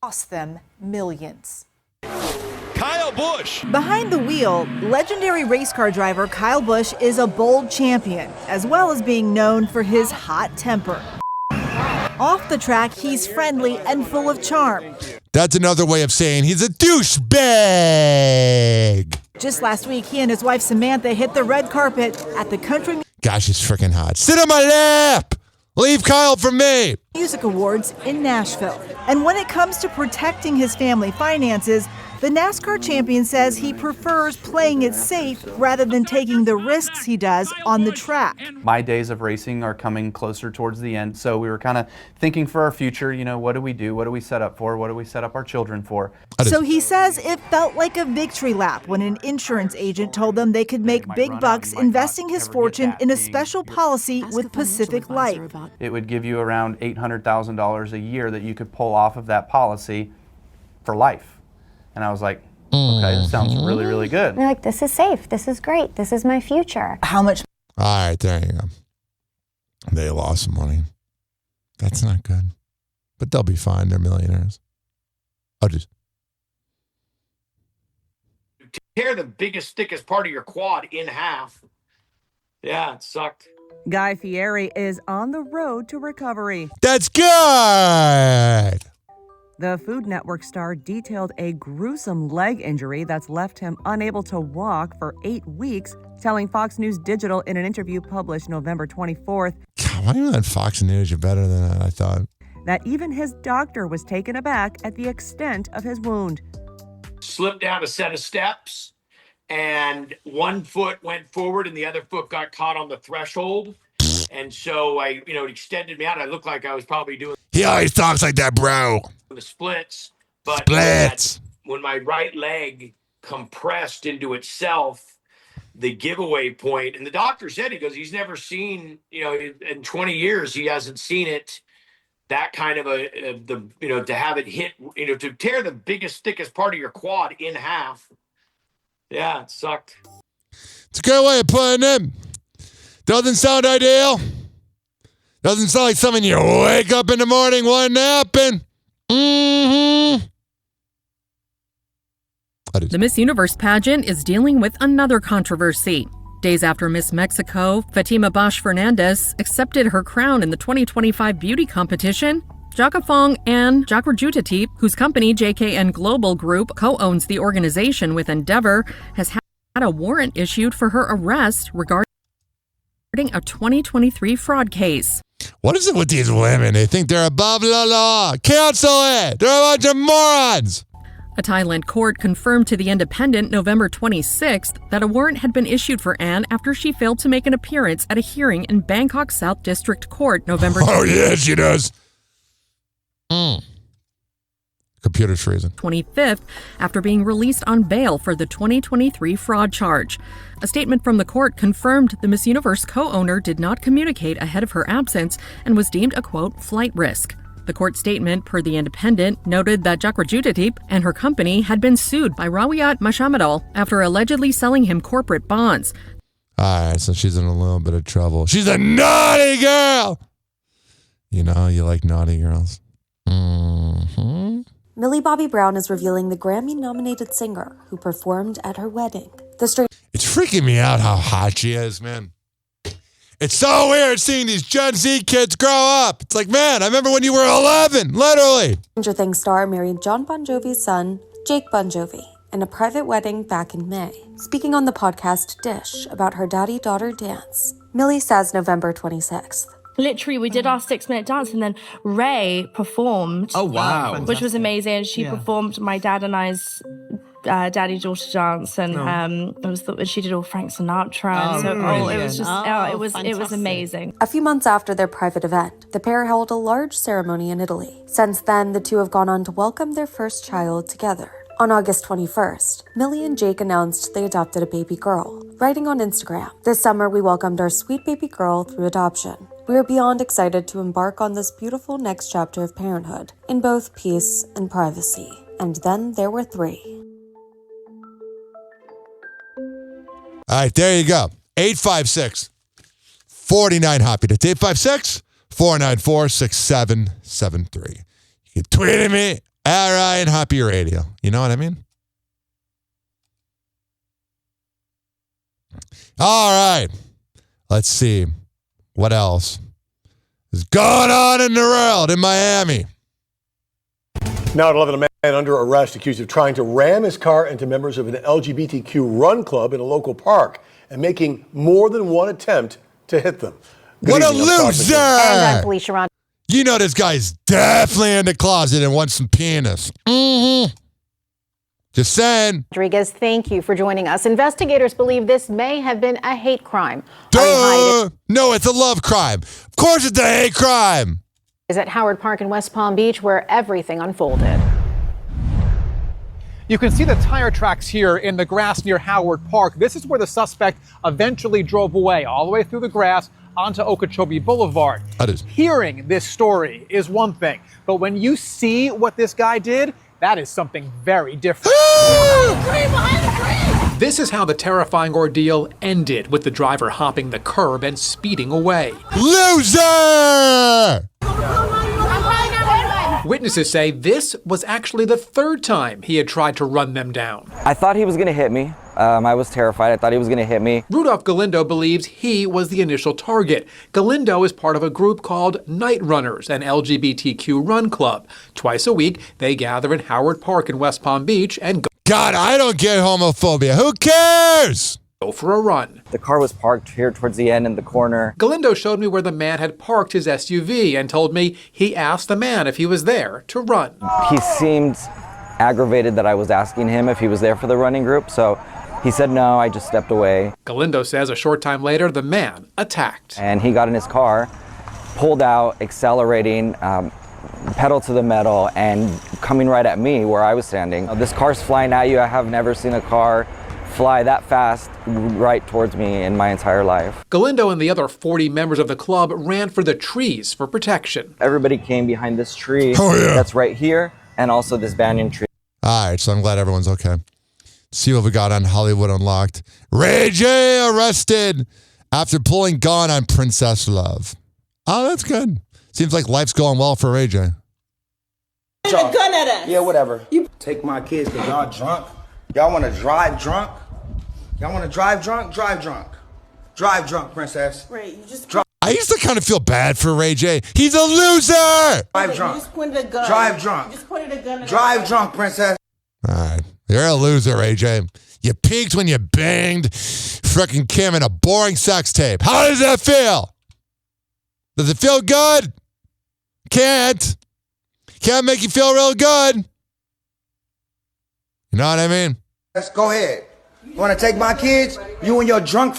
Cost them millions. Kyle Busch. Behind the wheel, legendary race car driver Kyle Busch is a bold champion, as well as being known for his hot temper. Off the track, he's friendly and full of charm. That's another way of saying he's a douchebag. Just last week, he and his wife Samantha hit the red carpet at the Country Gosh, he's freaking hot. Sit on my lap. Leave Kyle from me. Music Awards in Nashville. And when it comes to protecting his family finances, The NASCAR champion says he prefers playing it safe rather than taking the risks he does on the track. My days of racing are coming closer towards the end, so we were kind of thinking for our future, what do we do? What do we set up for? What do we set up our children for? So he says it felt like a victory lap when an insurance agent told them they could make big bucks investing his fortune in a special policy with Pacific Life. It would give you around $800,000 a year that you could pull off of that policy for life. And I was like, okay, that sounds really, really good. They're like, this is safe. This is great. This is my future. How much? All right, there you go. They lost some money. That's not good. But they'll be fine. They're millionaires. Tear the biggest, thickest part of your quad in half. Yeah, it sucked. Guy Fieri is on the road to recovery. That's good. The Food Network star detailed a gruesome leg injury that's left him unable to walk for 8 weeks, telling Fox News Digital in an interview published November 24th. God, why do you let Fox News? You're better than that, I thought. That even his doctor was taken aback at the extent of his wound. Slipped down a set of steps, and one foot went forward and the other foot got caught on the threshold. And so it extended me out. I looked like I was probably doing... He always talks like that, bro. The splits. But Splits. When my right leg compressed into itself, the giveaway point, and the doctor said, he goes, he's never seen, in 20 years, he hasn't seen it, that kind of to have it hit, to tear the biggest, thickest part of your quad in half. Yeah, it sucked. It's a good way of putting it. Doesn't sound ideal. Doesn't sound like something you wake up in the morning wanting to happen. The Miss Universe pageant is dealing with another controversy. Days after Miss Mexico, Fatima Bosch Fernandez accepted her crown in the 2025 beauty competition, Jaka Fong and Jaquarjutatip, whose company JKN Global Group co-owns the organization with Endeavor, has had a warrant issued for her arrest regarding a 2023 fraud case. What is it with these women? They think they're above the law. Cancel it. They're a bunch of morons. A Thailand court confirmed to The Independent November 26th that a warrant had been issued for Anne after she failed to make an appearance at a hearing in Bangkok South District Court November 26th. Oh, yeah, she does. Computer's freezing. 25th, after being released on bail for the 2023 fraud charge. A statement from the court confirmed the Miss Universe co-owner did not communicate ahead of her absence and was deemed a, quote, flight risk. The court statement, per The Independent, noted that Jaquarjutatip and her company had been sued by Rawiyat Mashamadal after allegedly selling him corporate bonds. All right, so she's in a little bit of trouble. She's a naughty girl. You like naughty girls. Millie Bobby Brown is revealing the Grammy-nominated singer who performed at her wedding. It's freaking me out how hot she is, man. It's so weird seeing these Gen Z kids grow up. It's like, man, I remember when you were 11, literally. Stranger Things star married John Bon Jovi's son, Jake Bon Jovi, in a private wedding back in May. Speaking on the podcast Dish about her daddy-daughter dance, Millie says November 26th. Literally, we did our 6-minute dance and then Ray performed. Oh, wow. Which was amazing. She performed my dad and I's daddy-daughter dance and she did all Frank Sinatra. It was amazing. A few months after their private event, the pair held a large ceremony in Italy. Since then, the two have gone on to welcome their first child together. On August 21st, Millie and Jake announced they adopted a baby girl, writing on Instagram, "This summer we welcomed our sweet baby girl through adoption. We are beyond excited to embark on this beautiful next chapter of parenthood, in both peace and privacy." And then there were 3. All right, there you go. 856-49-HOPPY. That's 856-494-6773. You can tweet at me at Ryan Hoppy Radio. You know what I mean? All right. Let's see. What else is going on in the world in Miami? Now at 11, a man under arrest accused of trying to ram his car into members of an LGBTQ run club in a local park and making more than one attempt to hit them. What a loser! And Felicia Ron. You know this guy's definitely in the closet and wants some penis. Just saying. Rodriguez, thank you for joining us. Investigators believe this may have been a hate crime. Duh! No, it's a love crime. Of course it's a hate crime. Is at Howard Park in West Palm Beach where everything unfolded. You can see the tire tracks here in the grass near Howard Park. This is where the suspect eventually drove away, all the way through the grass onto Okeechobee Boulevard. That is. Hearing this story is one thing, but when you see what this guy did, that is something very different. This is how the terrifying ordeal ended, with the driver hopping the curb and speeding away. Loser! Witnesses say this was actually the third time he had tried to run them down. I thought he was going to hit me. I was terrified. I thought he was going to hit me. Rudolph Galindo believes he was the initial target. Galindo is part of a group called Night Runners, an LGBTQ run club. Twice a week, they gather in Howard Park in West Palm Beach and go. God, I don't get homophobia. Who cares? Go for a run. The car was parked here towards the end in the corner. Galindo showed me where the man had parked his SUV and told me he asked the man if he was there to run. He seemed aggravated that I was asking him if he was there for the running group, so he said no, I just stepped away. Galindo says a short time later, the man attacked. And he got in his car, pulled out, accelerating, pedal to the metal, and coming right at me where I was standing. This car's flying at you. I have never seen a car fly that fast right towards me in my entire life. Galindo and the other 40 members of the club ran for the trees for protection. Everybody came behind this tree that's right here, and also this banyan tree. All right, so I'm glad everyone's okay. See what we got on Hollywood Unlocked. Ray J arrested after pulling gun on Princess Love. Oh, that's good. Seems like life's going well for Ray J. A gun at us. Yeah, whatever. You take my kids because y'all drunk. Y'all want to drive drunk? Y'all want to drive drunk? Drive drunk. Drive drunk, princess. Right, you just drive. I used to kind of feel bad for Ray J. He's a loser! Drive drunk. You just pointed a gun. Drive drunk. You just pointed a gun at drive drunk, princess. All right. You're a loser, Ray J. You peaked when you banged frickin' Kim in a boring sex tape. How does that feel? Does it feel good? Can't make you feel real good. You know what I mean? Let's go ahead. You want to take my kids? You and your drunk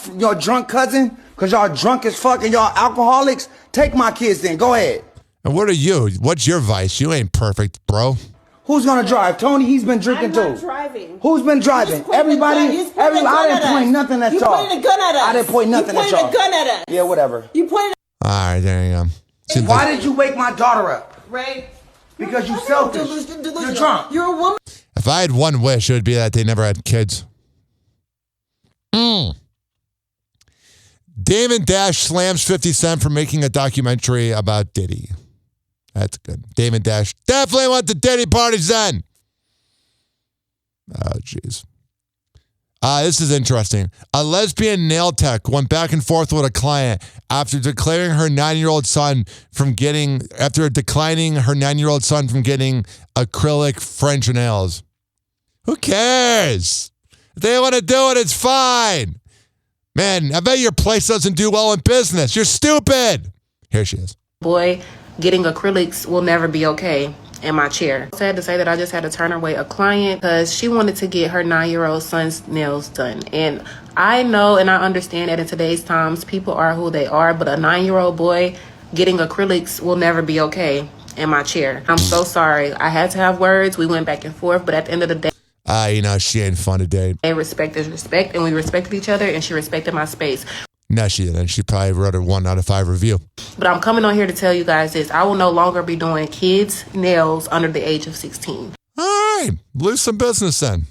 cousin? Because y'all drunk as fuck and y'all alcoholics? Take my kids then. Go ahead. And what are you? What's your vice? You ain't perfect, bro. Who's going to drive? Tony, he's been drinking too. I'm not driving. Who's been driving? Everybody? I didn't point nothing at y'all. You pointed a gun at us. I didn't point nothing at y'all. You pointed a gun at us. Yeah, whatever. You pointed. All right, there you go. Seems Why did you wake my daughter up? Ray. Because you selfish. You're drunk. You're a woman. If I had one wish, it would be that they never had kids. Damon Dash slams 50 Cent for making a documentary about Diddy. That's good. Damon Dash definitely went to Diddy parties then. Oh, jeez. This is interesting. A lesbian nail tech went back and forth with a client after declining her 9-year-old son from getting acrylic French nails. Who cares? If they want to do it, it's fine. Man, I bet your place doesn't do well in business. You're stupid. Here she is. Boy, getting acrylics will never be okay in my chair. Sad to say that I just had to turn away a client because she wanted to get her 9-year-old son's nails done. And I know and I understand that in today's times, people are who they are, but a 9-year-old boy getting acrylics will never be okay in my chair. I'm so sorry. I had to have words. We went back and forth, but at the end of the day, she ain't fun to date. Respect is respect, and we respected each other, and she respected my space. No, she didn't. She probably wrote a 1 out of 5 review. But I'm coming on here to tell you guys this. I will no longer be doing kids' nails under the age of 16. All right. Lose some business then.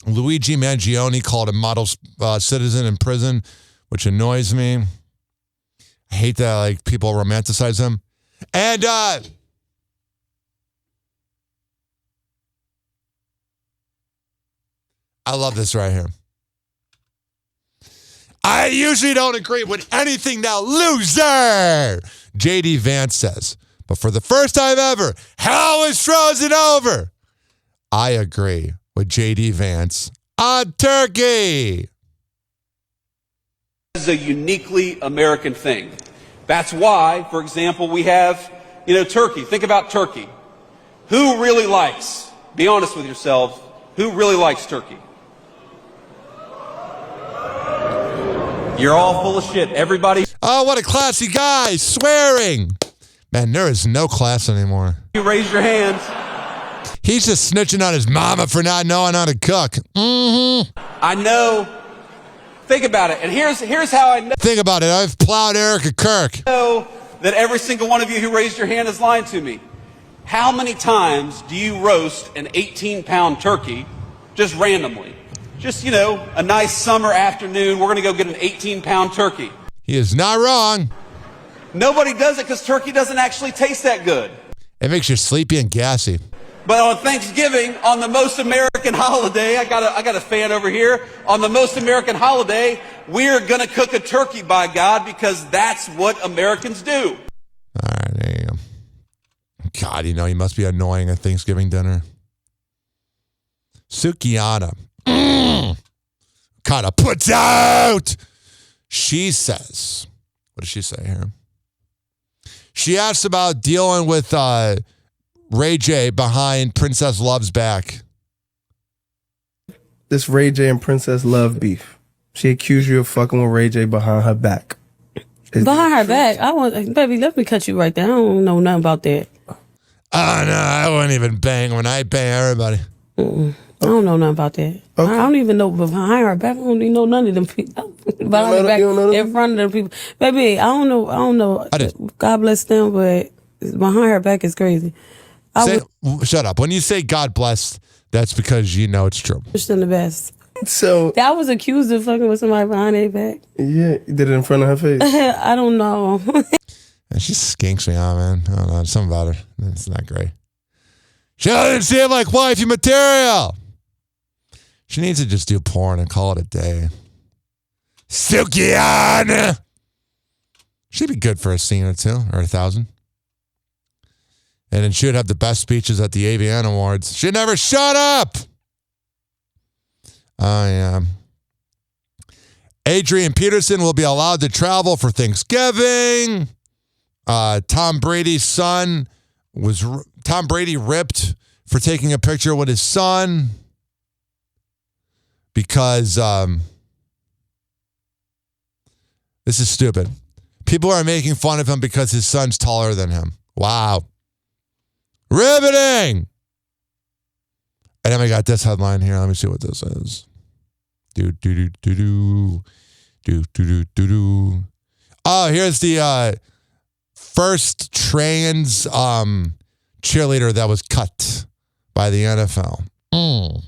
Luigi Mangione called a model citizen in prison, which annoys me. I hate that people romanticize him. And I love this right here. I usually don't agree with anything that loser, J.D. Vance says. But for the first time ever, hell is frozen over. I agree with J.D. Vance on Turkey. This is a uniquely American thing. That's why, for example, we have, Turkey. Think about Turkey. Who really likes, be honest with yourselves, Who really likes turkey? You're all full of shit. Everybody. Oh, what a classy guy, swearing. Man, there is no class anymore. You raise your hands. He's just snitching on his mama for not knowing how to cook. Mm-hmm. I know. Think about it. And here's how I know. Think about it. I've plowed Erica Kirk. I know that every single one of you who raised your hand is lying to me. How many times do you roast an 18-pound turkey just randomly? Just, a nice summer afternoon, we're going to go get an 18-pound turkey. He is not wrong. Nobody does it because turkey doesn't actually taste that good. It makes you sleepy and gassy. But on Thanksgiving, on the most American holiday, I got a fan over here. On the most American holiday, we're going to cook a turkey, by God, because that's what Americans do. All right, there you go. God, he must be annoying at Thanksgiving dinner. Sukiana. Kind of puts out. She says, what does she say here? She asks about dealing with Ray J behind Princess Love's back. This Ray J and Princess Love beef. She accused you of fucking with Ray J behind her back. Behind her back? Baby, let me cut you right there. I don't know nothing about that. Oh, no, I wouldn't even bang when I bang everybody. I don't know nothing about that. Okay. I don't even know behind her back. I don't even know none of them people. Behind her back, in front of them people. Baby, I don't know. God bless them, but behind her back is crazy. Shut up. When you say God bless, that's because you know it's true. Wish them the best. So I was accused of fucking with somebody behind their back. Yeah, you did it in front of her face. I don't know. And she skinks me out, man. I don't know. Something about her. It's not great. She doesn't seem like wifey material. She needs to just do porn and call it a day. Sukiana! She'd be good for a scene or two, or 1,000. And then she would have the best speeches at the AVN Awards. She'd never shut up! Oh, yeah. Adrian Peterson will be allowed to travel for Thanksgiving. Tom Brady's son Tom Brady ripped for taking a picture with his son because this is stupid. People are making fun of him because his son's taller than him. Wow. Riveting. And then we got this headline here. Let me see what this is. Oh, here's the first trans cheerleader that was cut by the NFL. The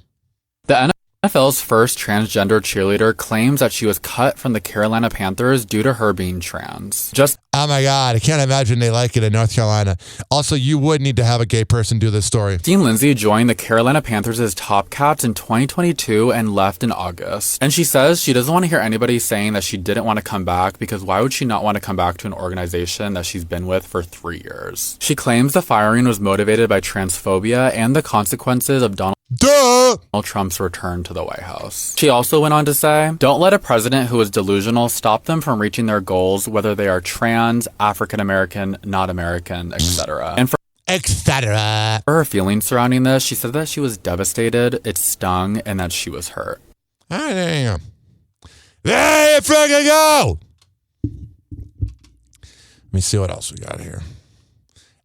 NFL's first transgender cheerleader claims that she was cut from the Carolina Panthers due to her being trans. Oh my God, I can't imagine they like it in North Carolina. Also, you would need to have a gay person do this story. Dean Lindsay joined the Carolina Panthers as Top Cats in 2022 and left in August. And she says she doesn't want to hear anybody saying that she didn't want to come back because why would she not want to come back to an organization that she's been with for 3 years? She claims the firing was motivated by transphobia and the consequences of Donald Trump's return to the White House. She also went on to say, don't let a president who is delusional stop them from reaching their goals, whether they are trans, African American, not American, etc. And for her feelings surrounding this, she said that she was devastated, it stung, and that she was hurt. All right, there you go. There you freaking go! Let me see what else we got here.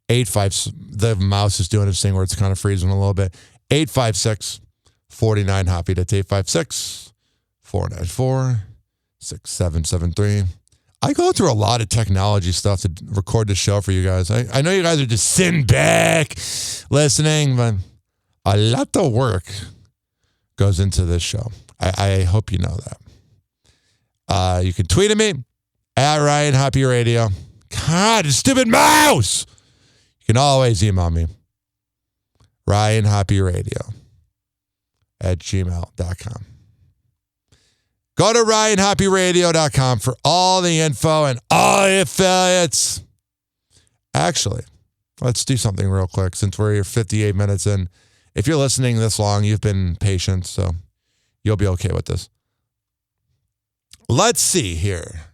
8-5, the mouse is doing its thing where it's kind of freezing a little bit. 856-49 Hoppy. That's 856-494-6773. I go through a lot of technology stuff to record the show for you guys. I know you guys are just sitting back listening, but a lot of work goes into this show. I hope you know that. You can tweet at me at Ryan Hoppy Radio. God, stupid mouse! You can always email me. RyanHoppyRadio@gmail.com. Go to RyanHoppyRadio.com for all the info and all the affiliates. Actually, let's do something real quick since we're 58 minutes in. If you're listening this long, you've been patient, so you'll be okay with this. Let's see here.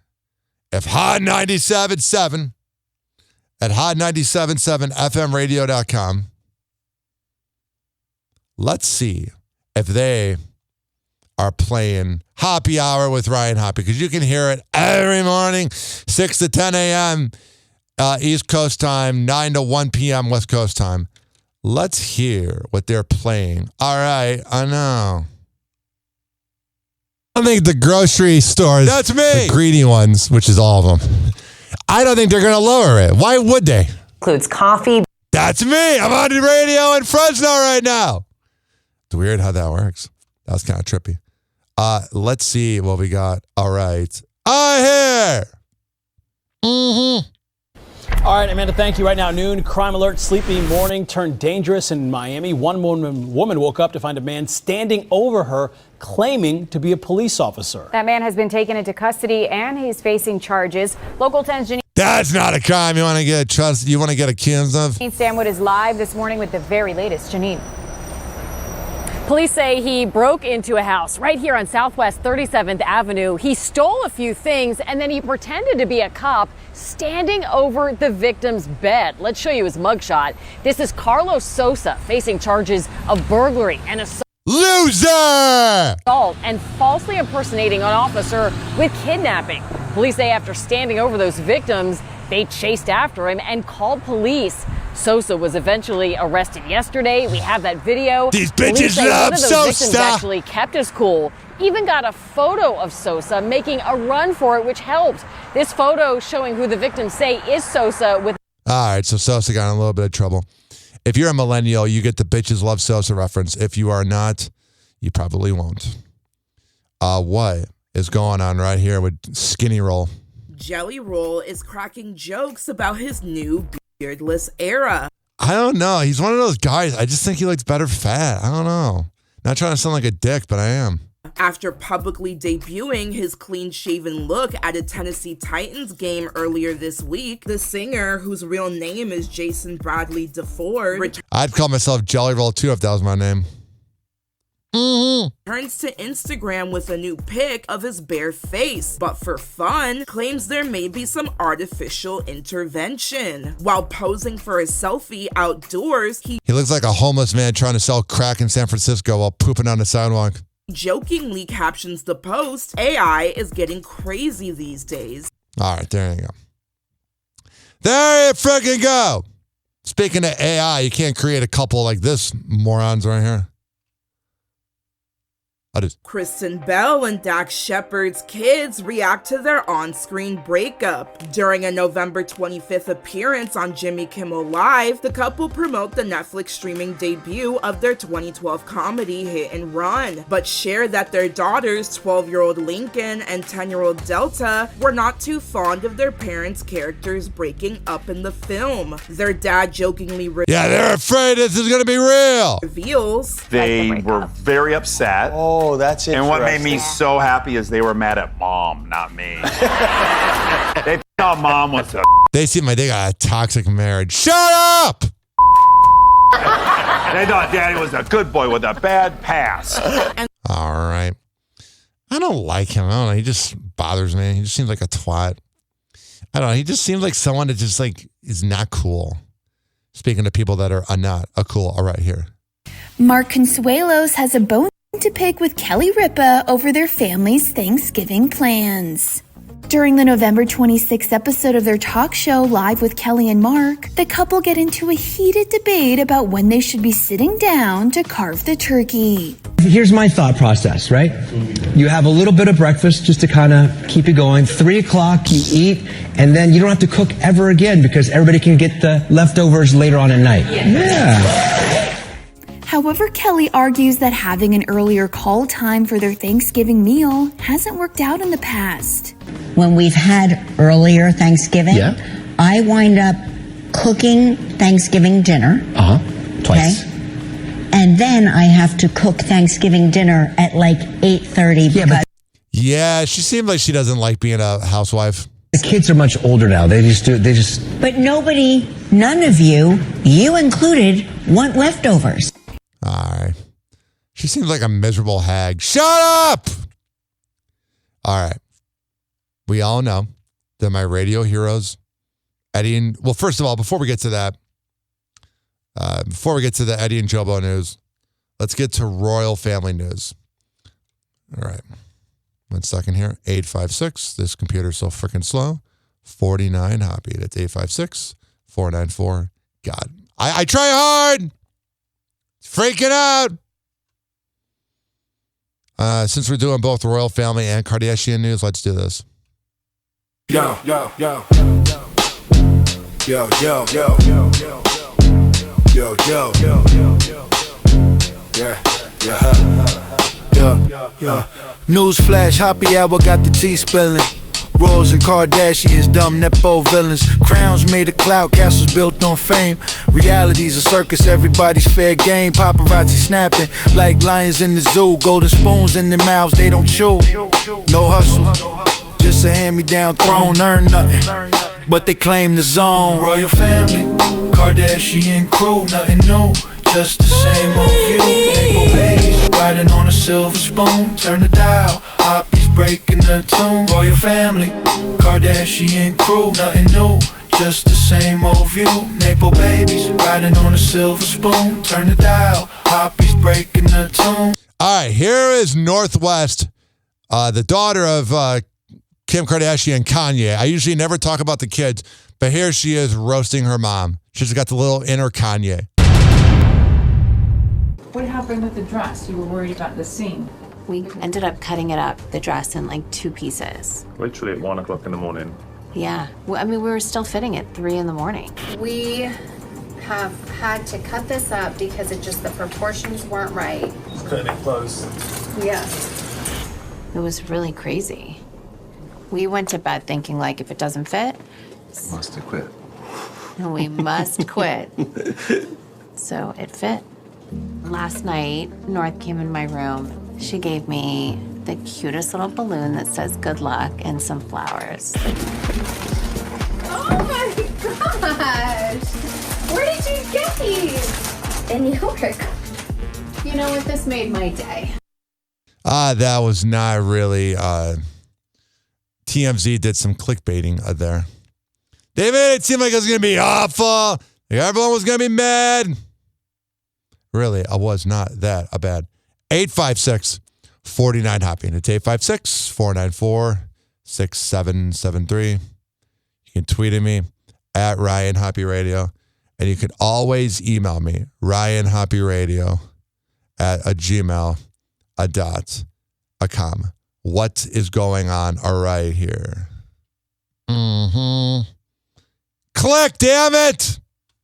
If Hot 97.7 at Hot977FMRadio.com. Let's see if they are playing Happy Hour with Ryan Hoppe, because you can hear it every morning, 6 to 10 a.m. East Coast time, 9 to 1 p.m. West Coast time. Let's hear what they're playing. All right, I know. I think the grocery stores, that's me, the greedy ones, which is all of them, I don't think they're going to lower it. Why would they? Includes coffee. That's me. I'm on the radio in Fresno right now. It's weird how that works. That was kind of trippy. Let's see what we got. All right. I hear. All right, Amanda, thank you. Right now, noon, crime alert, sleepy morning turned dangerous in Miami. One woman woke up to find a man standing over her, claiming to be a police officer. That man has been taken into custody and he's facing charges. Local 10's Janine. That's not a crime you want to get accused of. Janine Stanwood is live this morning with the very latest. Janine. Police say he broke into a house right here on Southwest 37th Avenue. He stole a few things and then he pretended to be a cop standing over the victim's bed. Let's show you his mugshot. This is Carlos Sosa facing charges of burglary and assault. Loser! And falsely impersonating an officer with kidnapping. Police say after standing over those victims, they chased after him and called police. Sosa was eventually arrested yesterday. We have that video. These bitches love one of those Sosa. victims actually kept his cool. Even got a photo of Sosa making a run for it, which helped. This photo showing who the victims say is Sosa with. All right, so Sosa got in a little bit of trouble. If you're a millennial, you get the bitches love Sosa reference. If you are not, you probably won't. What is going on right here with Skinny Roll? Jelly Roll is cracking jokes about his new beardless era. I don't know. He's one of those guys. I just think he looks better fat. I don't know. Not trying to sound like a dick, but I am. After publicly debuting his clean-shaven look at a Tennessee Titans game earlier this week, the singer, whose real name is Jason Bradley DeFord, I'd call myself Jelly Roll too if that was my name. turns to Instagram with a new pic of his bare face, but for fun, claims there may be some artificial intervention. While posing for a selfie outdoors, he looks like a homeless man trying to sell crack in San Francisco while pooping on the sidewalk. Jokingly captions the post, "AI is getting crazy these days." All right, there you go. There you freaking go. Speaking of AI, you can't create a couple like this morons right here. Kristen Bell and Dax Shepard's kids react to their on-screen breakup. During a November 25th appearance on Jimmy Kimmel Live, the couple promote the Netflix streaming debut of their 2012 comedy Hit and Run, but share that their daughters, 12-year-old Lincoln and 10-year-old Delta, were not too fond of their parents' characters breaking up in the film. Their dad jokingly they're afraid this is going to be real. Reveals they were very upset. Oh, that's interesting. And what made me so happy is they were mad at mom, not me. They thought mom was a. They seem like they got a toxic marriage. Shut up! They thought daddy was a good boy with a bad past. All right. I don't like him. I don't know. He just bothers me. He just seems like a twat. I don't know. He just seems like someone that just like is not cool. Speaking to people that are not cool, all right here. Mark Consuelos has a bone to pick with Kelly Ripa over their family's Thanksgiving plans. During the November 26th episode of their talk show, Live with Kelly and Mark, the couple get into a heated debate about when they should be sitting down to carve the turkey. Here's my thought process, right? You have a little bit of breakfast just to kind of keep it going. 3 o'clock, you eat, and then you don't have to cook ever again because everybody can get the leftovers later on at night. Yeah. However, Kelly argues that having an earlier call time for their Thanksgiving meal hasn't worked out in the past. When we've had earlier Thanksgiving, I wind up cooking Thanksgiving dinner. Twice. Okay? And then I have to cook Thanksgiving dinner at like 8:30. Yeah, she seems like she doesn't like being a housewife. The kids are much older now. They just. But none of you included, want leftovers. All right. She seems like a miserable hag. Shut up! All right. We all know that my radio heroes, Eddie and... Well, first of all, before we get to that, before we get to the Eddie and Jobo news, let's get to royal family news. All right. 1 second here. 856. This computer's so freaking slow. 49 Hoppy. That's 856-494. God. I try hard. Freaking out. Since we're doing both royal family and Kardashian news, let's do this. Yo, yo, yo. Yo, yo, yo. Yo, yo, yo. Yeah, yeah. Newsflash, Hoppy Hour got the tea spilling. Royals and Kardashians, dumb Nepo villains. Crowns made of cloud, castles built on fame. Reality's a circus, everybody's fair game. Paparazzi snapping like lions in the zoo. Golden spoons in their mouths, they don't chew. No hustle, just a hand-me-down throne, earn nothing, but they claim the zone. Royal family, Kardashian crew, nothing new, just the same old view. Maple babies riding on a silver spoon. Turn the dial, Hoppy's breaking the tune. Royal family, Kardashian crew, nothing new, just the same old view. Maple babies riding on a silver spoon. Turn the dial, Hoppy's breaking the tune. All right, here is Northwest, the daughter of Kim Kardashian and Kanye. I usually never talk about the kids, but here she is roasting her mom. She's got the little inner Kanye. What happened with the dress? You were worried about the seam. We ended up cutting it up, the dress, in like 2 pieces. Literally at 1 o'clock in the morning. Yeah. Well, I mean, we were still fitting it 3 in the morning. We have had to cut this up because the proportions weren't right. Cutting it close. Yes. It was really crazy. We went to bed thinking, like, if it doesn't fit, Must have quit. we must quit. So it fit. Last night, North came in my room. She gave me the cutest little balloon that says good luck and some flowers. Oh my gosh! Where did you get these? In New York. You know what? This made my day. That was not really... TMZ did some clickbaiting there. They made it seem like it was going to be awful. Like everyone was going to be mad. Really, I was not that bad. 856-49 Hoppy. And it's 856-494-6773. You can tweet at me at Ryan Hoppy Radio. And you can always email me, ryanhoppyradio@gmail.com. What is going on right here? Click, damn it!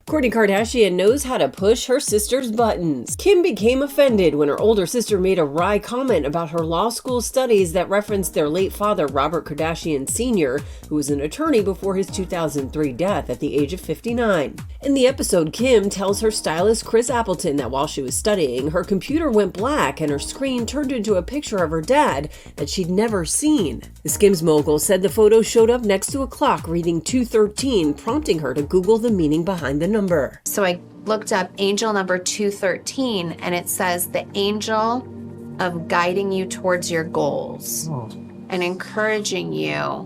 Kourtney Kardashian knows how to push her sister's buttons. Kim became offended when her older sister made a wry comment about her law school studies that referenced their late father, Robert Kardashian Sr., who was an attorney before his 2003 death at the age of 59. In the episode, Kim tells her stylist Chris Appleton that while she was studying, her computer went black and her screen turned into a picture of her dad that she'd never seen. The Skims mogul said the photo showed up next to a clock reading 2:13, prompting her to Google the meaning behind the number. So I looked up angel number 213, and it says the angel of guiding you towards your goals and encouraging you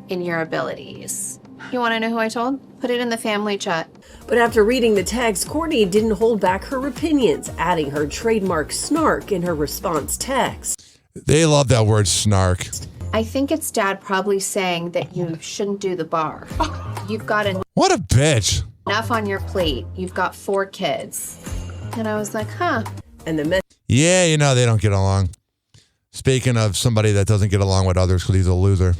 in your abilities. You want to know who I told? Put it in the family chat. But after reading the text, Kourtney didn't hold back her opinions, adding her trademark snark in her response text. They love that word snark. I think it's Dad probably saying that you shouldn't do the bar. You've got What a bitch. enough on your plate. You've got 4 kids. And I was like, huh. And the Yeah, you know, they don't get along. Speaking of somebody that doesn't get along with others because he's a loser.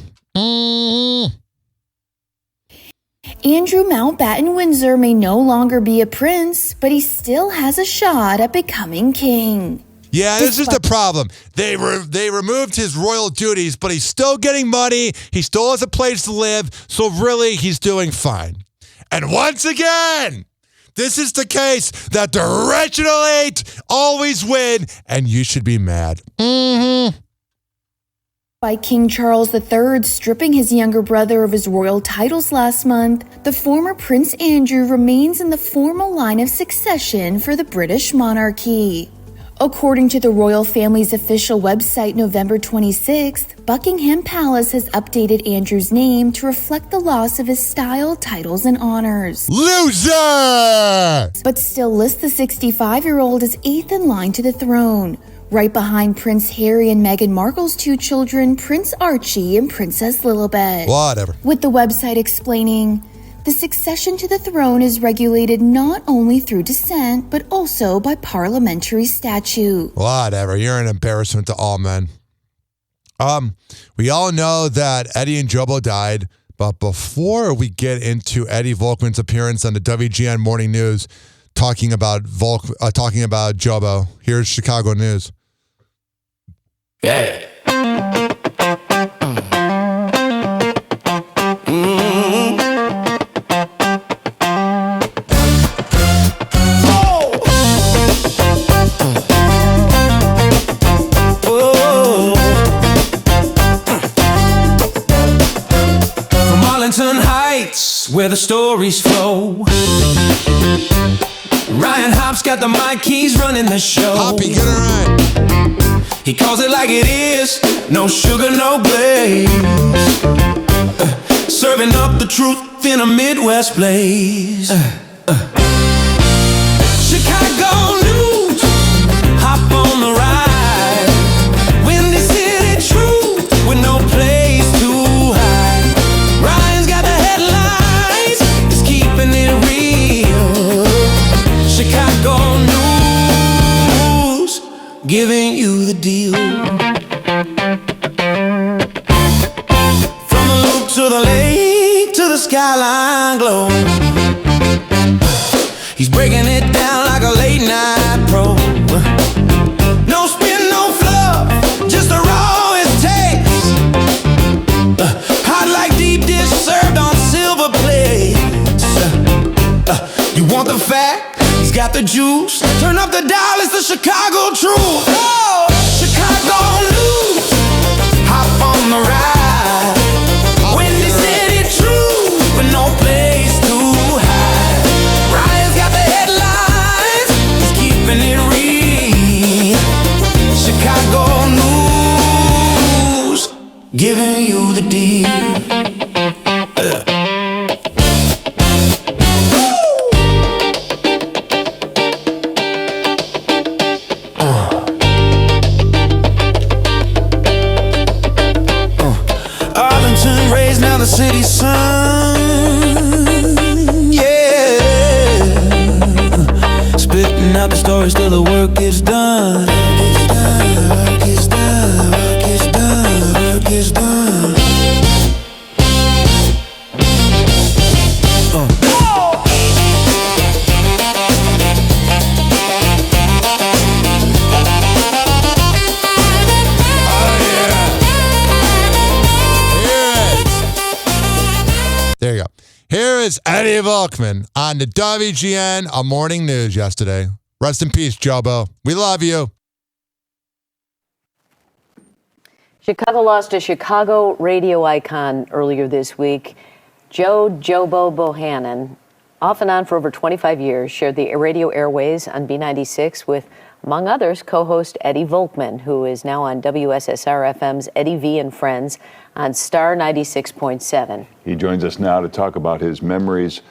Andrew Mountbatten Windsor may no longer be a prince, but he still has a shot at becoming king. Yeah, this is the problem. They removed his royal duties, but he's still getting money. He still has a place to live. So really, he's doing fine. And once again, this is the case that the original 8 always win, and you should be mad. By King Charles III stripping his younger brother of his royal titles last month, the former Prince Andrew remains in the formal line of succession for the British monarchy. According to the royal family's official website, November 26th, Buckingham Palace has updated Andrew's name to reflect the loss of his style, titles, and honors. Loser! But still lists the 65-year-old as 8th in line to the throne, right behind Prince Harry and Meghan Markle's 2 children, Prince Archie and Princess Lilibet. Whatever. With the website explaining, the succession to the throne is regulated not only through descent, but also by parliamentary statute. Whatever. You're an embarrassment to all men. We all know that Eddie and Jobo died, but before we get into Eddie Volkman's appearance on the WGN Morning News talking about Jobo, here's Chicago News. Yeah. Heights, where the stories flow. Ryan Hopp's got the mic, he's running the show. Hoppy, get it right. He calls it like it is, no sugar, no glaze. Serving up the truth in a Midwest blaze. Chicago news, hop on the ride. Windy City truth with no place to hide. Ryan's got the headlines, he's keeping it real. Chicago news, giving you the deal. From the loop to the lake to the skyline glow. He's breaking it down like a late night pro. No spin, no fluff, just the rawest taste. Hot like deep dish served on silver plates. You want the fact? He's got the juice. Turn up the dial, it's the Chicago truth. Oh, Chicago news. Hop on the ride. Windy City truth with no place to hide. Ryan's got the headlines, he's keeping it real. Chicago news, giving you the deal. Arlington raised, now the city's sun. Yeah, spitting out the stories till the work is done. Work is done, work is done, work is done, work is done. There you go. Here is Eddie Volkman on the WGN Morning News yesterday. Rest in peace, Jobo. We love you. Chicago lost a Chicago radio icon earlier this week. Jobo Bohannon, off and on for over 25 years, shared the radio airways on B96 with, among others, co-host Eddie Volkman, who is now on WSSR-FM's Eddie V and Friends on Star 96.7. He joins us now to talk about his memories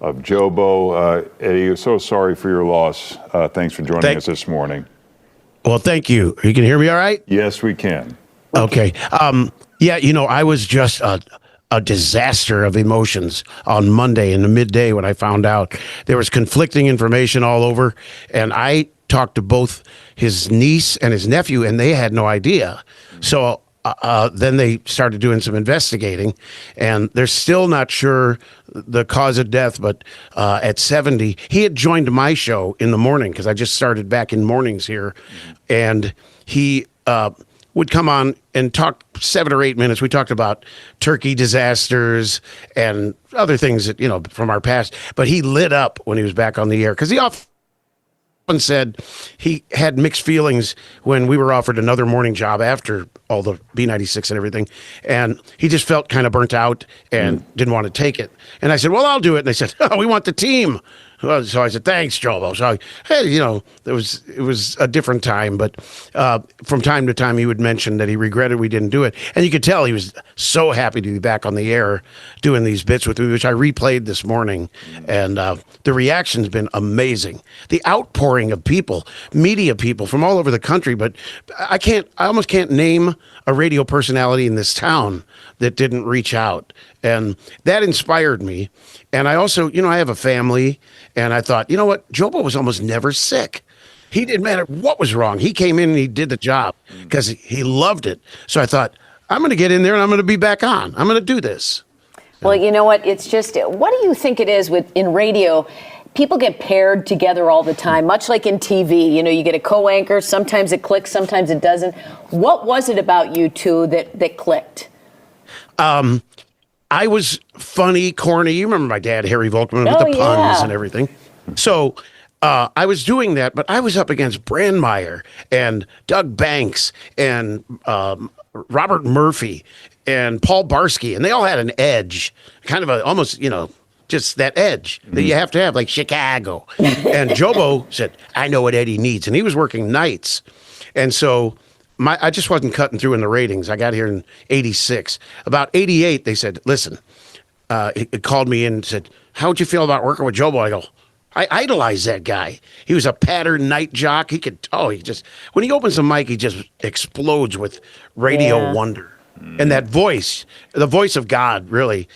of Jobo. Eddie, so sorry for your loss. Thanks for joining us this morning. Well, thank you. You can hear me all right? Yes, we can. Okay. Yeah, I was just a disaster of emotions on Monday in the midday when I found out. There was conflicting information all over, and I talked to both his niece and his nephew, and they had no idea. So then they started doing some investigating, and they're still not sure the cause of death, but at 70, he had joined my show in the morning because I just started back in mornings here, and he would come on and talk 7 or 8 minutes. We talked about turkey disasters and other things that, from our past, but he lit up when he was back on the air because he often said he had mixed feelings when we were offered another morning job after all the B96 and everything. And he just felt kind of burnt out and didn't want to take it. And I said, well, I'll do it. And they said, oh, we want the team. So I said, thanks, Jobo. So, hey, it was a different time. But from time to time, he would mention that he regretted we didn't do it. And you could tell he was so happy to be back on the air doing these bits with me, which I replayed this morning. And the reaction's been amazing. The outpouring of people, media people from all over the country. But I almost can't name a radio personality in this town that didn't reach out. And that inspired me. And I also, I have a family, and I thought, you know what? Jobo was almost never sick. He didn't matter what was wrong. He came in and he did the job because he loved it. So I thought, I'm going to get in there and I'm going to be back on. I'm going to do this. Well, you know what? It's just, what do you think it is in radio? People get paired together all the time, much like in TV. You get a co-anchor. Sometimes it clicks, sometimes it doesn't. What was it about you two that clicked? I was funny, corny. You remember my dad, Harry Volkman, with the puns and everything. So I was doing that, but I was up against Brandmeier and Doug Banks and Robert Murphy and Paul Barsky, and they all had an edge, kind of almost, just that edge that you have to have, like Chicago. And Jobo said, I know what Eddie needs. And he was working nights. And so I just wasn't cutting through in the ratings. I got here in 86. About 88, they said, listen, it called me in and said, how'd you feel about working with Jobo? I go, I idolize that guy. He was a pattern night jock. When he opens the mic, he just explodes with radio wonder. And that voice, the voice of God, really,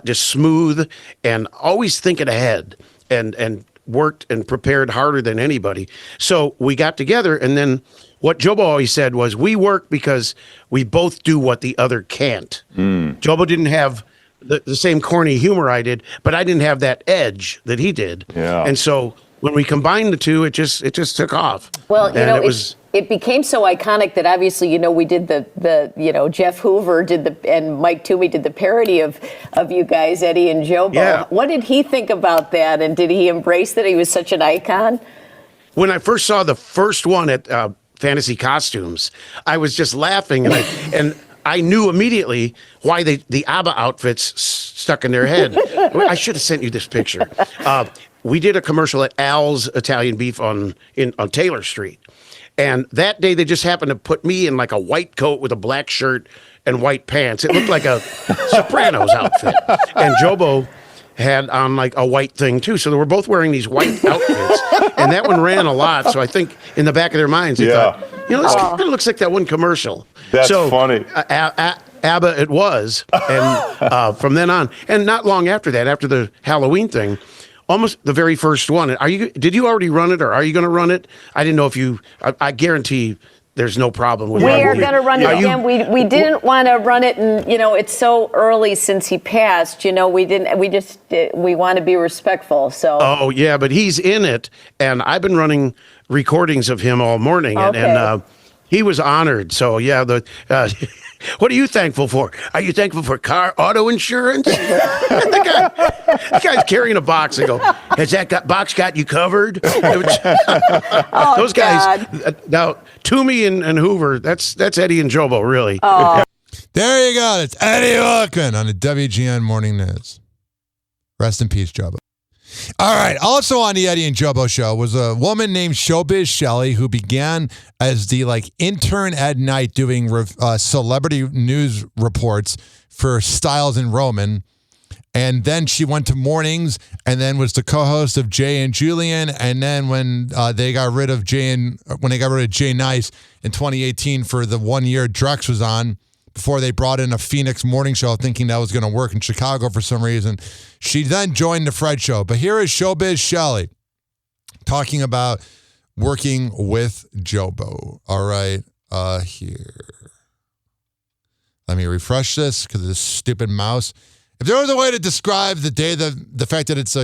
just smooth and always thinking ahead and worked and prepared harder than anybody. So we got together, and then what Jobo always said was, we work because we both do what the other can't. Jobo didn't have the same corny humor I did, but I didn't have that edge that he did. Yeah. And so when we combined the two, it just took off. Well, it became so iconic that obviously, we did the Jeff Hoover and Mike Toomey did the parody of you guys, Eddie and Jobo. Yeah. What did he think about that? And did he embrace that he was such an icon? When I first saw the first one at Fantasy Costumes, I was just laughing, and I knew immediately why the ABBA outfits stuck in their head. I should have sent you this picture. We did a commercial at Al's Italian Beef on Taylor Street. And that day, they just happened to put me in like a white coat with a black shirt and white pants. It looked like a Sopranos outfit. And Jobo had on like a white thing too. So they were both wearing these white outfits. And that one ran a lot. So I think in the back of their minds, they thought, this kind of looks like that one commercial. That's funny. ABBA it was. And from then on, and not long after that, after the Halloween thing, almost the very first one. Did you already run it, or are you going to run it? I didn't know if you. I guarantee there's no problem with it. We are going to run it again. We didn't want to run it, and it's so early since he passed. We didn't. We want to be respectful. So. Oh yeah, but he's in it, and I've been running recordings of him all morning, and he was honored. So yeah, what are you thankful for? Are you thankful for auto insurance? The guy's carrying a box. I go, has that box got you covered? Those guys. Now, Toomey and Hoover, that's Eddie and Jobo, really. There you go. It's Eddie Wilkin on the WGN Morning News. Rest in peace, Jobo. All right. Also on the Eddie and Jobo show was a woman named Showbiz Shelley who began as the intern at night doing celebrity news reports for Stiles and Roman. And then she went to mornings and then was the co-host of Jay and Julian. And then when they got rid of Jay Nice in 2018 for the 1 year Drex was on, before they brought in a Phoenix morning show thinking that was going to work in Chicago for some reason. She then joined the Fred Show. But here is Showbiz Shelley talking about working with Jobo. All right, here. Let me refresh this because of this stupid mouse. If there was a way to describe the fact that it's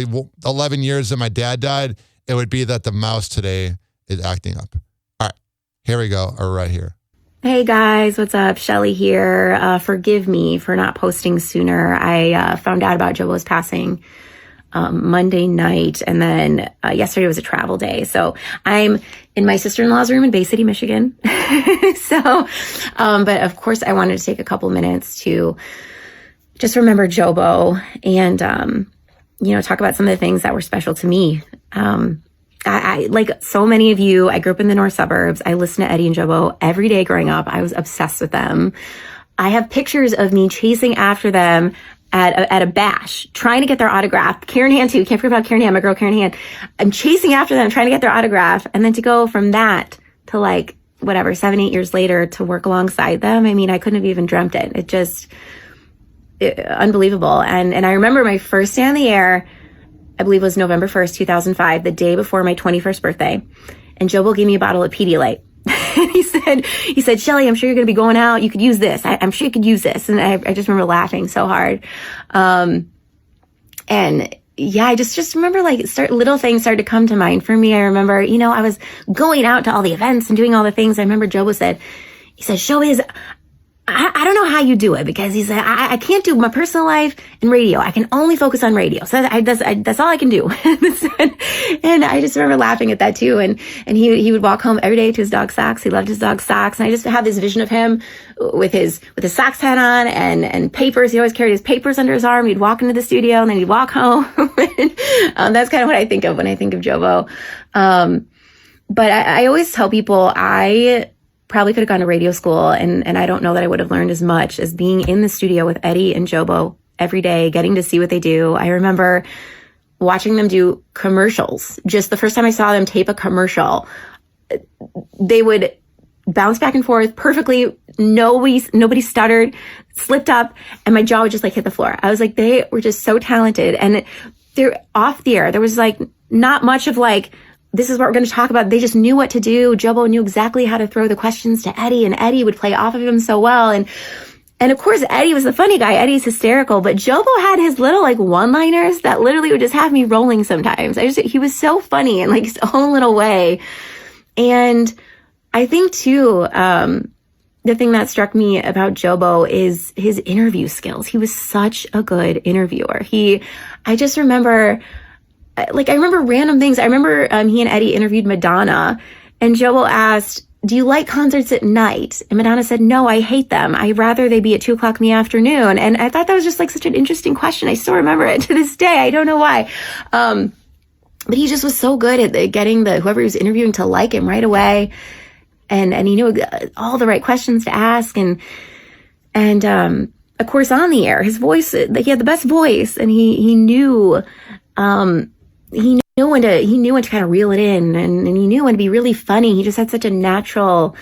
11 years that my dad died, it would be that the mouse today is acting up. All right, here we go. All right, here. Hey guys, what's up? Shelly here. Forgive me for not posting sooner. I found out about Jobo's passing Monday night, and then yesterday was a travel day. So I'm in my sister-in-law's room in Bay City, Michigan. But of course I wanted to take a couple minutes to just remember Jobo and, talk about some of the things that were special to me. I like so many of you, I grew up in the north suburbs. I listened to Eddie and Jobo every day growing up. I was obsessed with them. I have pictures of me chasing after them at a bash, trying to get their autograph. Karen Hand too. Can't forget about Karen Hand, my girl Karen Hand. I'm chasing after them, trying to get their autograph. And then to go from that to 7-8 years later to work alongside them. I mean, I couldn't have even dreamt it. It just, unbelievable. And I remember my first day on the air, I believe it was November 1st, 2005, the day before my 21st birthday. And Jobo gave me a bottle of Pedialyte. he said, Shelly, I'm sure you're going to be going out. You could use this. I'm sure you could use this. And I just remember laughing so hard. And yeah, I just remember little things started to come to mind for me. I remember, I was going out to all the events and doing all the things. I remember Jobo said, Showbiz, I don't know how you do it, because he said, I can't do my personal life and radio. I can only focus on radio. So that's all I can do. And I just remember laughing at that too. And he would walk home every day to his dog's socks. He loved his dog's socks. And I just have this vision of him with his socks hat on and papers. He always carried his papers under his arm. He'd walk into the studio and then he'd walk home. That's kind of what I think of when I think of Jobo. But I always tell people I probably could have gone to radio school, and I don't know that I would have learned as much as being in the studio with Eddie and Jobo every day, getting to see what they do. I remember watching them do commercials. Just the first time I saw them tape a commercial, they would bounce back and forth perfectly. Nobody stuttered, slipped up, and my jaw would just hit the floor. I was like, they were just so talented. And they're off the air. There was not much of this is what we're going to talk about. They just knew what to do. Jobo knew exactly how to throw the questions to Eddie, and Eddie would play off of him so well. And of course, Eddie was the funny guy. Eddie's hysterical, but Jobo had his little one-liners that literally would just have me rolling sometimes. He was so funny in his own little way. And I think too, the thing that struck me about Jobo is his interview skills. He was such a good interviewer. I just remember, I remember random things. I remember he and Eddie interviewed Madonna, and Jobo asked, do you like concerts at night? And Madonna said, no, I hate them. I'd rather they be at 2:00 in the afternoon. And I thought that was just such an interesting question. I still remember it to this day. I don't know why. But he just was so good at getting whoever he was interviewing to like him right away. And he knew all the right questions to ask. And of course, on the air, his voice, he had the best voice, and he knew, he knew when to kind of reel it in, and he knew when to be really funny. He just had such a natural,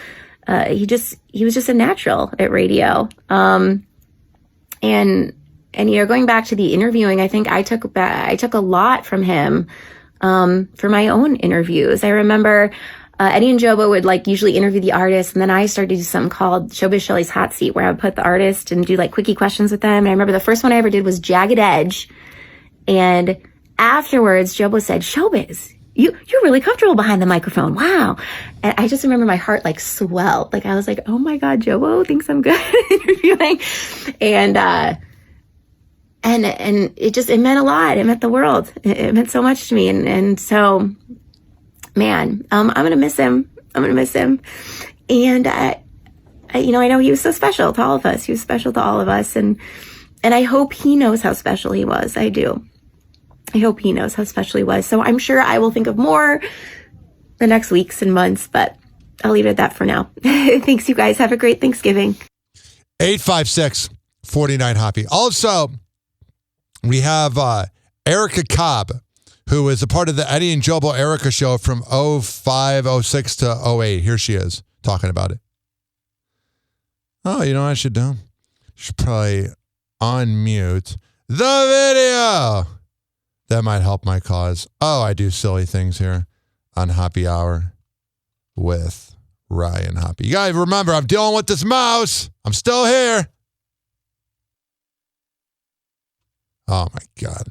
he was just a natural at radio. And going back to the interviewing, I think I took a lot from him, for my own interviews. I remember, Eddie and Jobo would usually interview the artist, and then I started to do something called Showbiz Shelly's Hot Seat, where I would put the artist and do quickie questions with them. And I remember the first one I ever did was Jagged Edge. And afterwards, Jobo said, Showbiz, you're really comfortable behind the microphone. Wow. And I just remember my heart swelled. I was like, oh my God, Jobo thinks I'm good at interviewing. And it meant a lot. It meant the world. It meant so much to me. And so, man, I'm going to miss him. And, I know he was so special to all of us. He was special to all of us. And I hope he knows how special he was. I do. I hope he knows how special he was. So I'm sure I will think of more the next weeks and months, but I'll leave it at that for now. Thanks, you guys. Have a great Thanksgiving. 856-49-HOPPY. Also, we have Erica Cobb, who is a part of the Eddie and Jobo Erica show from 05, 06 to 08. Here she is talking about it. Oh, you know what I should do? Should probably unmute the video. That might help my cause. Oh, I do silly things here on Happy Hour with Ryan Hoppe. You guys remember, I'm dealing with this mouse. I'm still here. Oh, my God.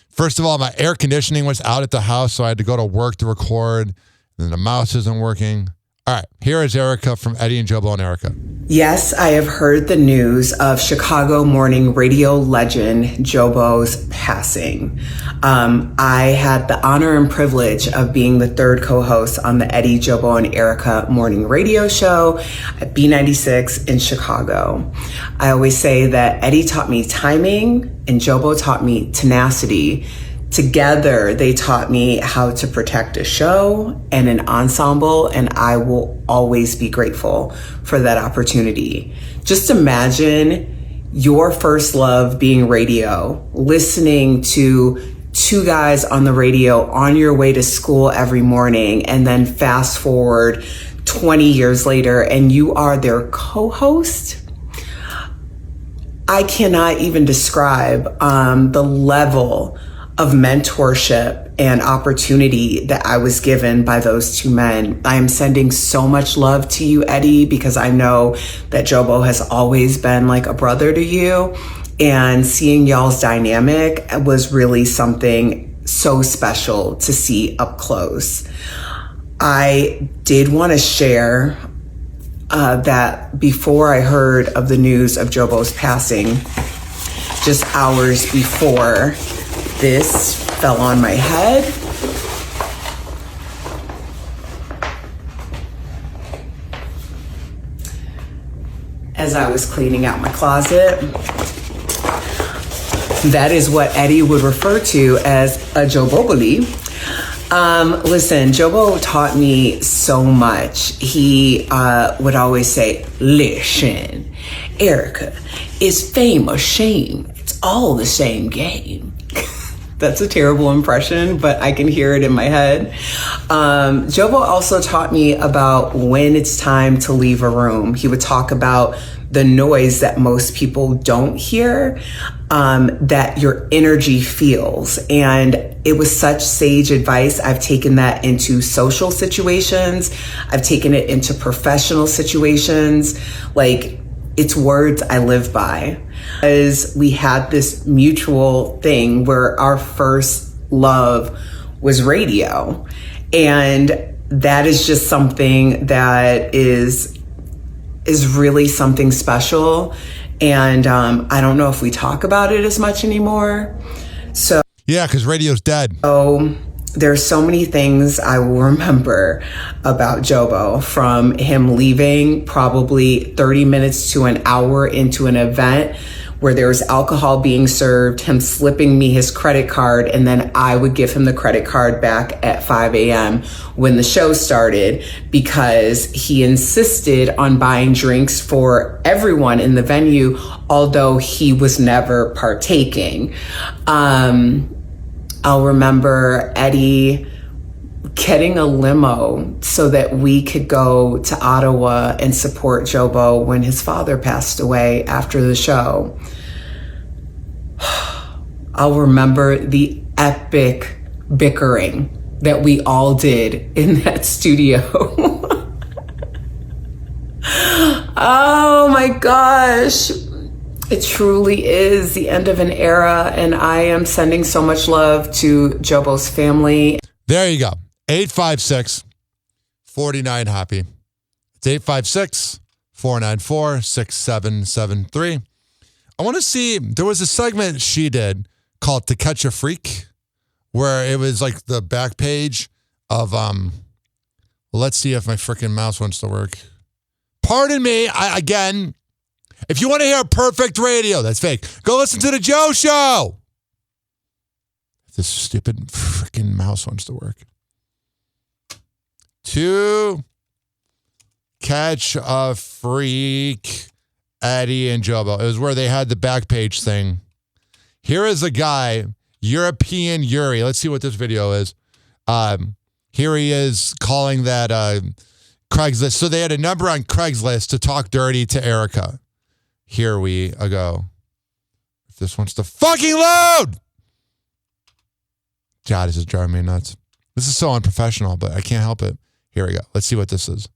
First of all, my air conditioning was out at the house, so I had to go to work to record. And then the mouse isn't working. All right, here is Erica from Eddie and Jobo and Erica. Yes, I have heard the news of Chicago morning radio legend Jobo's passing. I had the honor and privilege of being the third co-host on the Eddie, Jobo, and Erica morning radio show at B96 in Chicago. I always say that Eddie taught me timing and Jobo taught me tenacity. Together, they taught me how to protect a show and an ensemble, and I will always be grateful for that opportunity. Just imagine your first love being radio, listening to two guys on the radio on your way to school every morning, and then fast forward 20 years later, and you are their co-host. I cannot even describe the level of mentorship and opportunity that I was given by those two men. I am sending so much love to you, Eddie, because I know that Jobo has always been like a brother to you. And seeing y'all's dynamic was really something so special to see up close. I did want to share that before I heard of the news of Jobo's passing, just hours before, this fell on my head. As I was cleaning out my closet. That is what Eddie would refer to as a Joboboli. Listen, Jobo taught me so much. He would always say, listen, Erica, it's fame or shame. It's all the same game. That's a terrible impression, but I can hear it in my head. Jobo also taught me about when it's time to leave a room. He would talk about the noise that most people don't hear, that your energy feels. And it was such sage advice. I've taken that into social situations. I've taken it into professional situations. Like, it's words I live by. As we had this mutual thing where our first love was radio. And that is just something that is really something special. And I don't know if we talk about it as much anymore. So yeah, because radio's dead. So there's so many things I will remember about Jobo, from him leaving probably 30 minutes to an hour into an event where there was alcohol being served, him slipping me his credit card, and then I would give him the credit card back at 5 a.m. when the show started, because he insisted on buying drinks for everyone in the venue, although he was never partaking. I'll remember Eddie getting a limo so that we could go to Ottawa and support Jobo when his father passed away after the show. I'll remember the epic bickering that we all did in that studio. Oh my gosh. It truly is the end of an era, and I am sending so much love to Jobo's family. There you go. 856-49-HOPPY. It's 856-494-6773. I want to see, there was a segment she did called To Catch a Freak, where it was like the back page of, let's see if my freaking mouse wants to work. Pardon me, again, if you want to hear perfect radio, that's fake, go listen to the Joe Show. This stupid freaking mouse wants to work. To Catch a Freak, Eddie and Jobo. It was where they had the back page thing. Here is a guy, European Yuri. Let's see what this video is. Here he is calling that Craigslist. So they had a number on Craigslist to talk dirty to Erica. Here we go. If this wants to fucking load! God, this is driving me nuts. This is so unprofessional, but I can't help it. Here we go. Let's see what this is.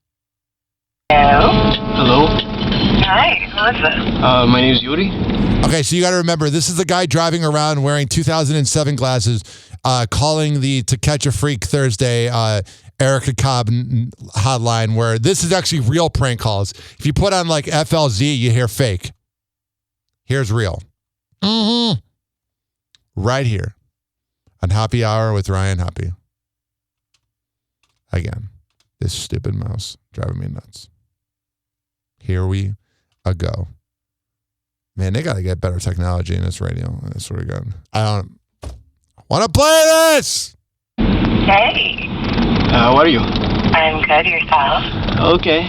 Hello. Hi, who is this? My name is Yuri. Okay, so you got to remember, this is the guy driving around wearing 2007 glasses. calling the To Catch a Freak Thursday Erica Cobb hotline, where this is actually real prank calls. If you put on like FLZ, you hear fake. Here's real. Mm-hmm. Right here on Happy Hour with Ryan Hoppe. Again, this stupid mouse driving me nuts. Here we go. Man, they got to get better technology in this radio. I swear to God. I don't want to play this. Hey. What are you? I'm good. Yourself? Okay.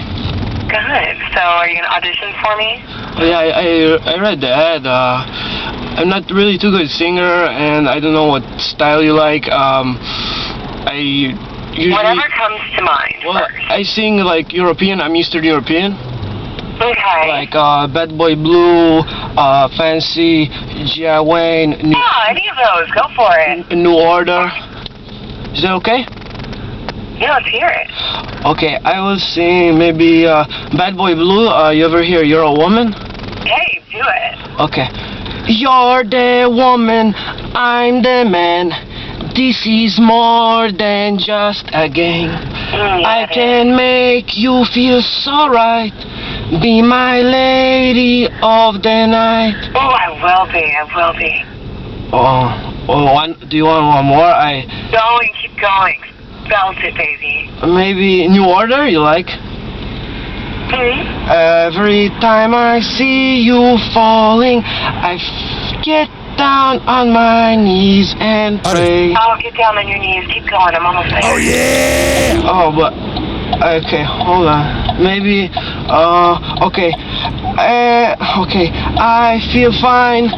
Good. So, are you gonna audition for me? Yeah, I read the ad. I'm not really too good singer, and I don't know what style you like. I usually Whatever comes to mind. Well, I sing like European. I'm Eastern European. Okay. Like Bad Boy Blue, Fancy, Gia Wayne. Any of those. Go for it. New Order. Is that okay? Yeah, let's hear it. Okay, I will sing maybe Bad Boy Blue. You ever hear You're a Woman? Hey, do it. Okay. You're the woman, I'm the man. This is more than just a game. I can make you feel so right. Be my lady of the night. Oh, I will be. Do you want one more? Going, keep going. Belt it, baby. Maybe New Order, you like? Every time I see you falling, I get down on my knees and pray. Oh, get down on your knees. Keep going. I'm almost there. Oh, yeah! Oh, but... Okay, hold on. Maybe... Okay. Okay. I feel fine.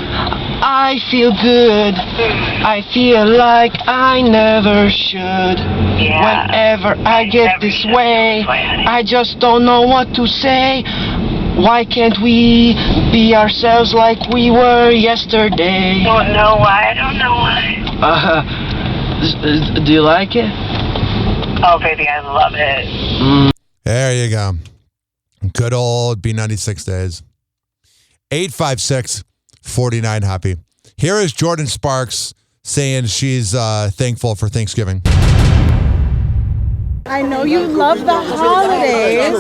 I feel good. I feel like I never should. Whenever I get this way, I just don't know what to say. Why can't we be ourselves like we were yesterday? Don't know why. Do you like it? Oh, baby, I love it. There you go. Good old B96 days. 856-49 Hoppe. Here is Jordan Sparks saying she's thankful for Thanksgiving. I know you love the holidays.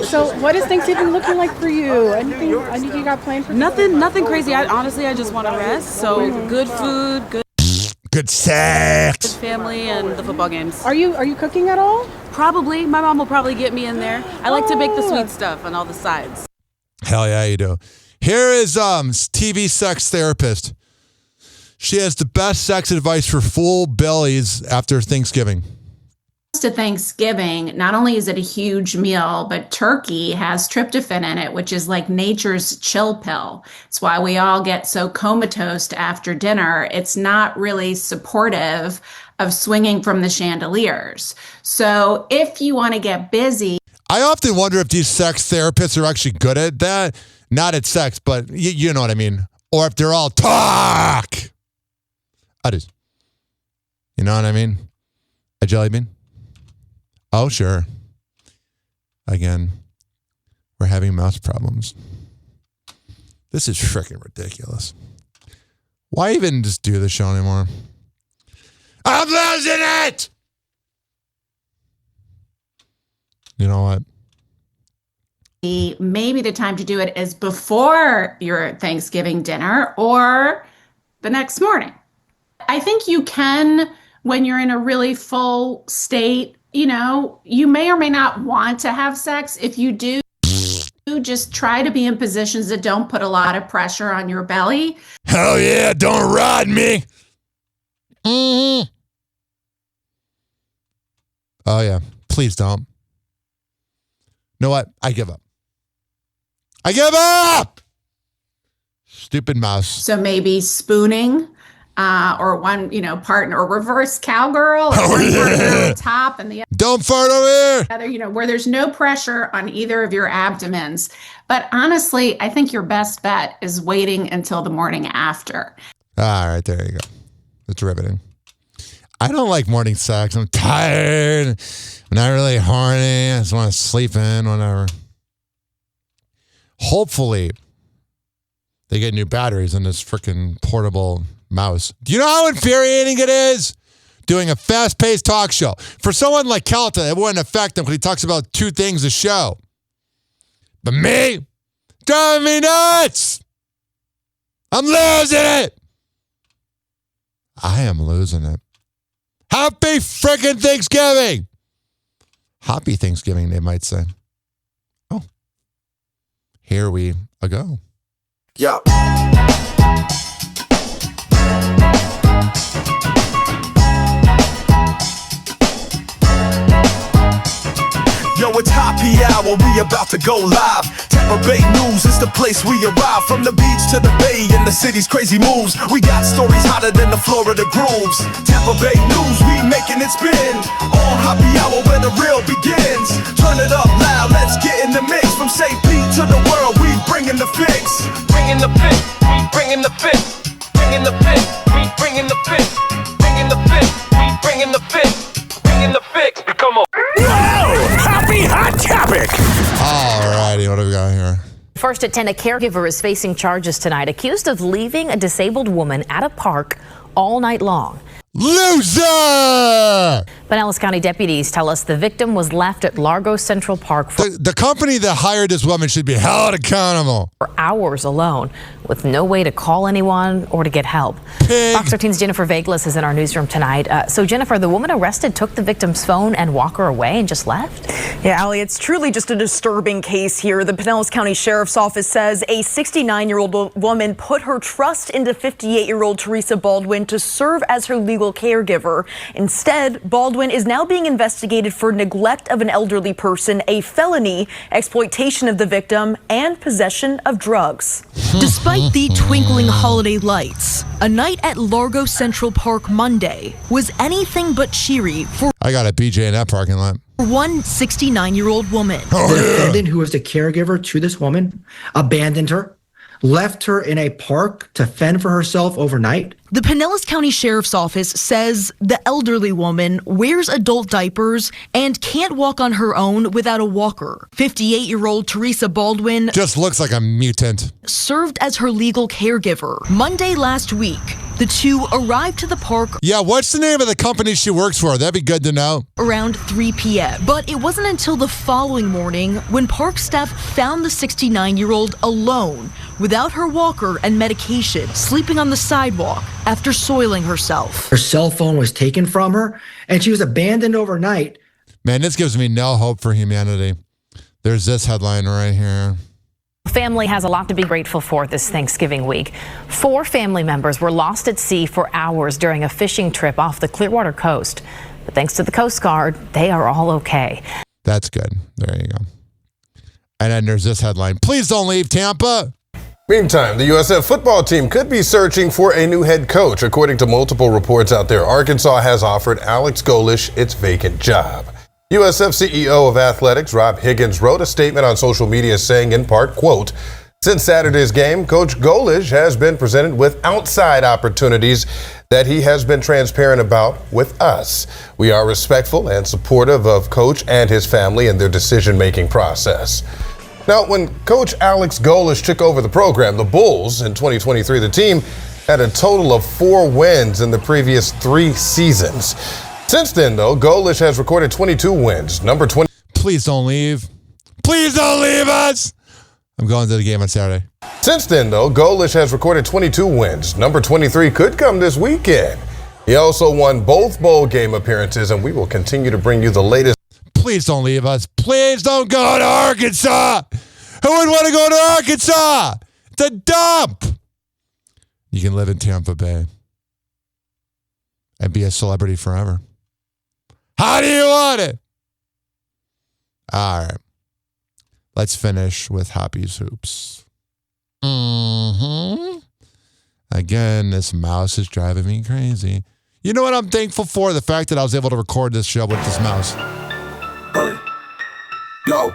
So what is Thanksgiving looking like for you? Anything you got planned for Nothing crazy. I just want to rest. So good food, good sex, good family, and the football games. Are you cooking at all? Probably. My mom will probably get me in there. I like to make the sweet stuff on all the sides. Hell yeah, you do. Here is TV sex therapist. She has the best sex advice for full bellies after Thanksgiving. To Thanksgiving, not only is it a huge meal, but turkey has tryptophan in it, which is like nature's chill pill. It's why we all get so comatose after dinner. It's not really supportive of swinging from the chandeliers. So if you want to get busy. I often wonder if these sex therapists are actually good at that. Not at sex, but you know what I mean. Or if they're all talk. You know what I mean? A jelly bean? Oh, sure. Again, we're having mouse problems. This is freaking ridiculous. Why even just do the show anymore? I'm losing it! You know what? Maybe the time to do it is before your Thanksgiving dinner or the next morning. I think you can, when you're in a really full state, you know, you may or may not want to have sex. If you do, just try to be in positions that don't put a lot of pressure on your belly. Hell yeah, don't ride me. Mm-hmm. Oh yeah, please don't. You know what? I give up. I give up! Stupid mouse. So maybe spooning. Or one, partner, or reverse cowgirl, or one partner on top and the other. Don't fart over here. Where there's no pressure on either of your abdomens. But honestly, I think your best bet is waiting until the morning after. All right, there you go. That's riveting. I don't like morning sex. I'm tired. I'm not really horny. I just want to sleep in, whatever. Hopefully, They get new batteries in this freaking portable mouse. Do you know how infuriating it is doing a fast-paced talk show? For someone like Kelta, it wouldn't affect him because he talks about 2 things a show. But me, driving me nuts. I'm losing it. I am losing it. Happy freaking Thanksgiving. Happy Thanksgiving, they might say. Oh, here we go. Yeah. Yo, it's happy hour, we about to go live. Tampa Bay News is the place we arrive. From the beach to the bay and the city's crazy moves. We got stories hotter than the Florida grooves. Tampa Bay News, we making it spin. On happy hour where the real begins. Turn it up loud, let's get in the mix. From St. Pete to the world, we bringing the fix. Bringing the fix, we bringing the fix. Bringing the fix, we bringing the fix. Bringing the fix, we bringing the fix. Bringing the fix, come on. Happy Hot Topic! All righty, what have we got here? First at 10, a caregiver is facing charges tonight, accused of leaving a disabled woman at a park all night long. Loser! Pinellas County deputies tell us the victim was left at Largo Central Park for The company that hired this woman should be held accountable. hours alone, with no way to call anyone or to get help. Fox 13's Jennifer Vaglis is in our newsroom tonight. So Jennifer, the woman arrested took the victim's phone and walked her away and just left? Yeah, Allie, it's truly just a disturbing case here. The Pinellas County Sheriff's Office says a 69-year-old woman put her trust into 58-year-old Teresa Baldwin to serve as her legal caregiver. Instead, Baldwin is now being investigated for neglect of an elderly person, a felony, exploitation of the victim, and possession of drugs. Despite the twinkling holiday lights, a night at Largo Central Park Monday was anything but cheery for I got a BJ in that parking lot. one 69-year-old woman. The defendant, who was the caregiver to this woman, abandoned her, left her in a park to fend for herself overnight. The Pinellas County Sheriff's Office says the elderly woman wears adult diapers and can't walk on her own without a walker. 58-year-old Teresa Baldwin Just looks like a mutant. served as her legal caregiver. Monday last week, the two arrived to the park Yeah, what's the name of the company she works for? That'd be good to know. around 3 p.m. But it wasn't until the following morning when park staff found the 69-year-old alone without her walker and medication, sleeping on the sidewalk after soiling herself. Her cell phone was taken from her, and she was abandoned overnight. Man, this gives me no hope for humanity. There's this headline right here. Family has a lot to be grateful for this Thanksgiving week. 4 family members were lost at sea for hours during a fishing trip off the Clearwater coast. But thanks to the Coast Guard, they are all okay. That's good. There you go. And then there's this headline. Please don't leave Tampa. Meantime, the USF football team could be searching for a new head coach. According to multiple reports out there, Arkansas has offered Alex Golish its vacant job. USF CEO of Athletics, Rob Higgins, wrote a statement on social media saying, in part, quote, "Since Saturday's game, Coach Golish has been presented with outside opportunities that he has been transparent about with us. We are respectful and supportive of Coach and his family in their decision-making process." Now, when Coach Alex Golish took over the program, the Bulls, in 2023, the team had a total of 4 wins in the previous 3 seasons. Since then, though, Golish has recorded 22 wins. Number 20. Please don't leave. Please don't leave us. I'm going to the game on Saturday. Since then, though, Golish has recorded 22 wins. Number 23 could come this weekend. He also won both bowl game appearances, and we will continue to bring you the latest. Please don't leave us. Please don't go to Arkansas. Who would want to go to Arkansas? It's a dump. You can live in Tampa Bay and be a celebrity forever. How do you want it? All right. Let's finish with Hoppy's Hoops. Again, this mouse is driving me crazy. You know what I'm thankful for? The fact that I was able to record this show with this mouse. Go.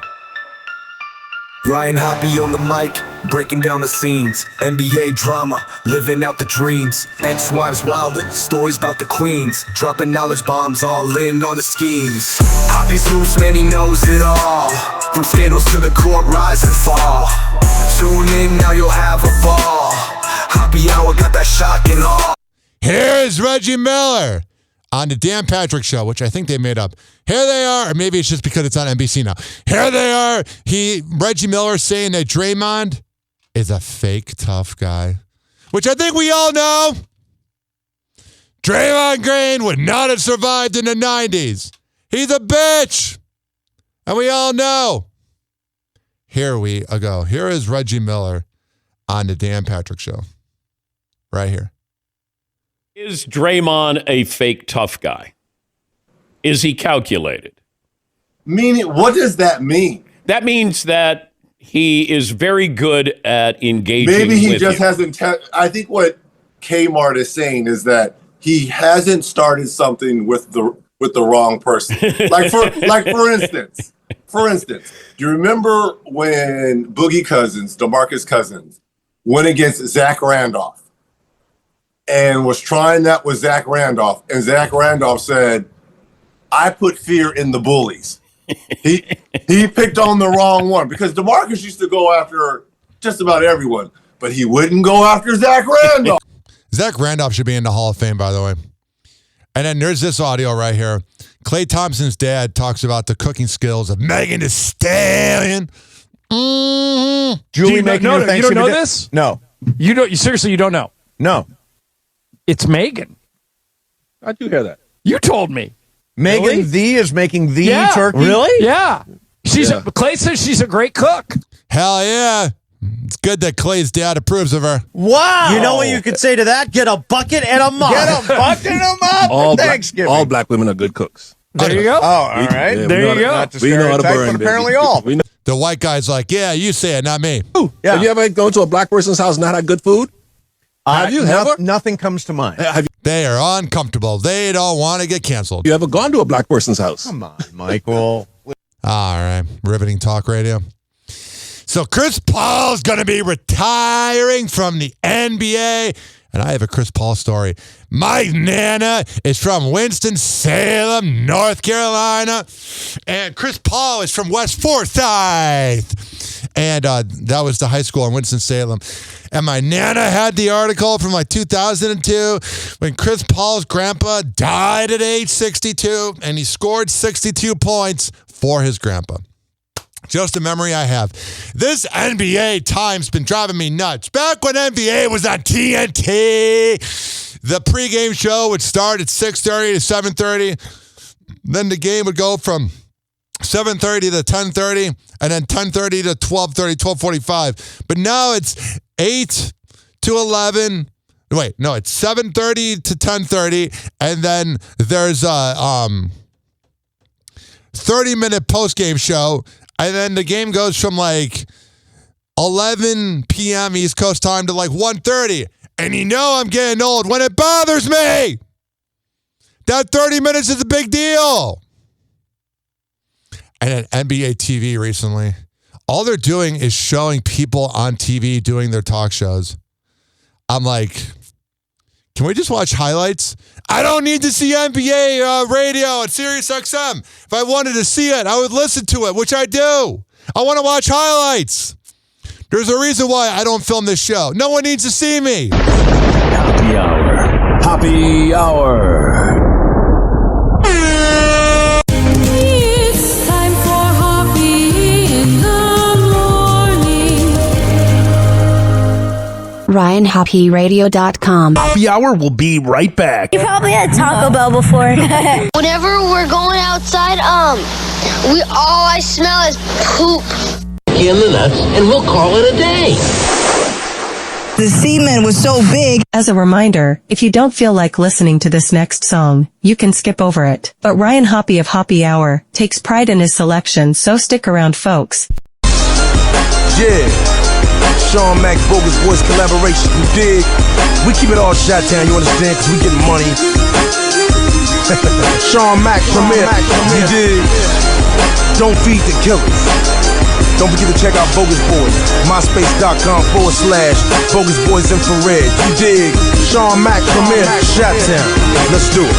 Ryan Hoppe on the mic, breaking down the scenes. NBA drama, living out the dreams. Ex-wives wildin', stories about the queens. Dropping knowledge bombs, all in on the schemes. Hoppe's Hoops, man, he knows it all. From scandals to the court, rise and fall. Tune in, now you'll have a ball. Happy Hour got that shock and awe. Here's Reggie Miller on the Dan Patrick Show, which I think they made up. Here they are, or maybe it's just because it's on NBC now. Here they are. Reggie Miller saying that Draymond is a fake tough guy, which I think we all know. Draymond Green would not have survived in the 90s. He's a bitch. And we all know. Here we go. Here is Reggie Miller on the Dan Patrick Show. Right here. Is Draymond a fake tough guy? Is he calculated? Meaning, what does that mean? That means that he is very good at engaging. Maybe he with just you. hasn't. I think what Kmart is saying is that he hasn't started something with the wrong person. For instance, do you remember when Boogie Cousins, DeMarcus Cousins, went against Zach Randolph and was trying that with Zach Randolph, and Zach Randolph said, "I put fear in the bullies." He picked on the wrong one because DeMarcus used to go after just about everyone, but he wouldn't go after Zach Randolph. Zach Randolph should be in the Hall of Fame, by the way. And then there's this audio right here. Klay Thompson's dad talks about the cooking skills of Megan Thee Stallion. Mm-hmm. Julie making your Thanksgiving. You don't know this? No. You don't. Seriously, you don't know? No. It's Megan. I do hear that. You told me. Megan Really? Thee is making the Yeah. turkey? Really? Yeah. Klay says she's a great cook. Hell yeah. It's good that Clay's dad approves of her. Wow. You know what you could say to that? Get a bucket and a mop. Get a bucket and a mop for Thanksgiving. All black women are good cooks. There you go. Oh, all right. There you go. Not to We know how to stereotype, burn, but apparently baby. all. The white guy's like, yeah, you say it, not me. Yeah. Have you ever gone to a black person's house and not had good food? Have you ever? Nothing comes to mind. They are uncomfortable. They don't want to get canceled. You ever gone to a black person's house? Come on, Michael. All right. Riveting talk radio. So Chris Paul's going to be retiring from the NBA. And I have a Chris Paul story. My Nana is from Winston-Salem, North Carolina. And Chris Paul is from West Forsyth. And that was the high school in Winston-Salem. And my Nana had the article from like 2002 when Chris Paul's grandpa died at age 62. And he scored 62 points for his grandpa. Just a memory I have. This NBA time's been driving me nuts. Back when NBA was on TNT, the pregame show would start at 6:30 to 7:30. Then the game would go from 7:30 to 10:30, and then 10:30 to 12:30, 12:45. But now it's 8 to 11. Wait, no, it's 7:30 to 10:30, and then there's a 30-minute post-game show. And then the game goes from like 11 p.m. East Coast time to like 1:30. And you know I'm getting old when it bothers me. That 30 minutes is a big deal. And at NBA TV recently, all they're doing is showing people on TV doing their talk shows. I'm like, can we just watch highlights? I don't need to see NBA radio at Sirius XM. If I wanted to see it, I would listen to it, which I do. I want to watch highlights. There's a reason why I don't film this show. No one needs to see me. Happy Hour. Happy Hour. It's time for Hoppe in the morning. RyanHoppeRadio.com. Happy Hour will be right back. You probably had Taco Bell before. Whenever we're going outside, all I smell is poop. In the nuts, and we'll call it a day. The semen was so big. As a reminder, if you don't feel like listening to this next song, you can skip over it. But Ryan Hoppe of Happy Hour takes pride in his selection, so stick around, folks. Yeah. Sean Mac, Bogus Boys collaboration, you dig? We keep it all shot town, you understand? Cause we getting money. Sean Mac, Premier, you dig? Don't feed the killers. Don't forget to check out Bogus Boys. MySpace.com/Bogus Boys Infrared. You dig? Sean Mac, Premier, Shot Town. Let's do it.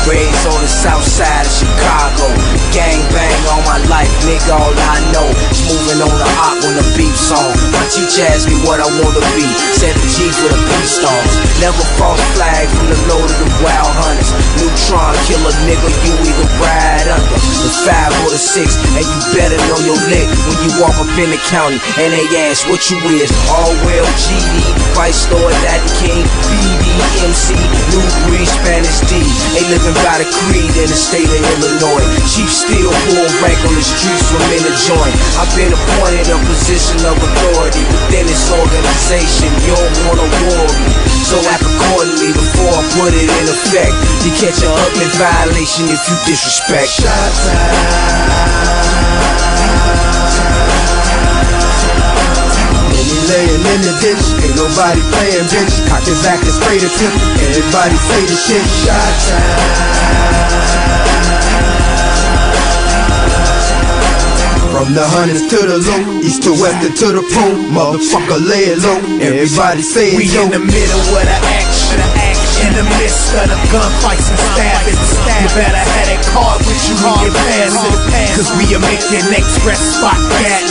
Raised on the south side of Chicago. Gang bang all my life, nigga, all I know is moving on the op when the beef's on. My teacher asked me what I wanna be, said the G for the peace stars. Never false flag from the load of the wild hunters. Neutron killer nigga, you either ride under the 5 or the 6, and you better know your lick when you walk up in the county and they ask what you is. All well GD, Vice Lord, Daddy King, BD, MC, New Breed, Spanish D. They living by the creed in the state of Illinois. Chief still pull rank on the streets from in the joint. I've been appointed a position of authority within this organization. You don't wanna war me, so act accordingly before I put it in effect. You catch a ugly violation if you disrespect. Shot Laying in the ditch, ain't nobody playing, bitch. Cock his back and spray the tip. Everybody say the shit. Shot time. From the hundreds to the low, east to west and to the pole. Motherfucker, lay it low. Everybody say it. We in the middle of the action. In the midst of the gunfights and stabbing. You better have that card with you when you pass it. Cause we are making express spot gas.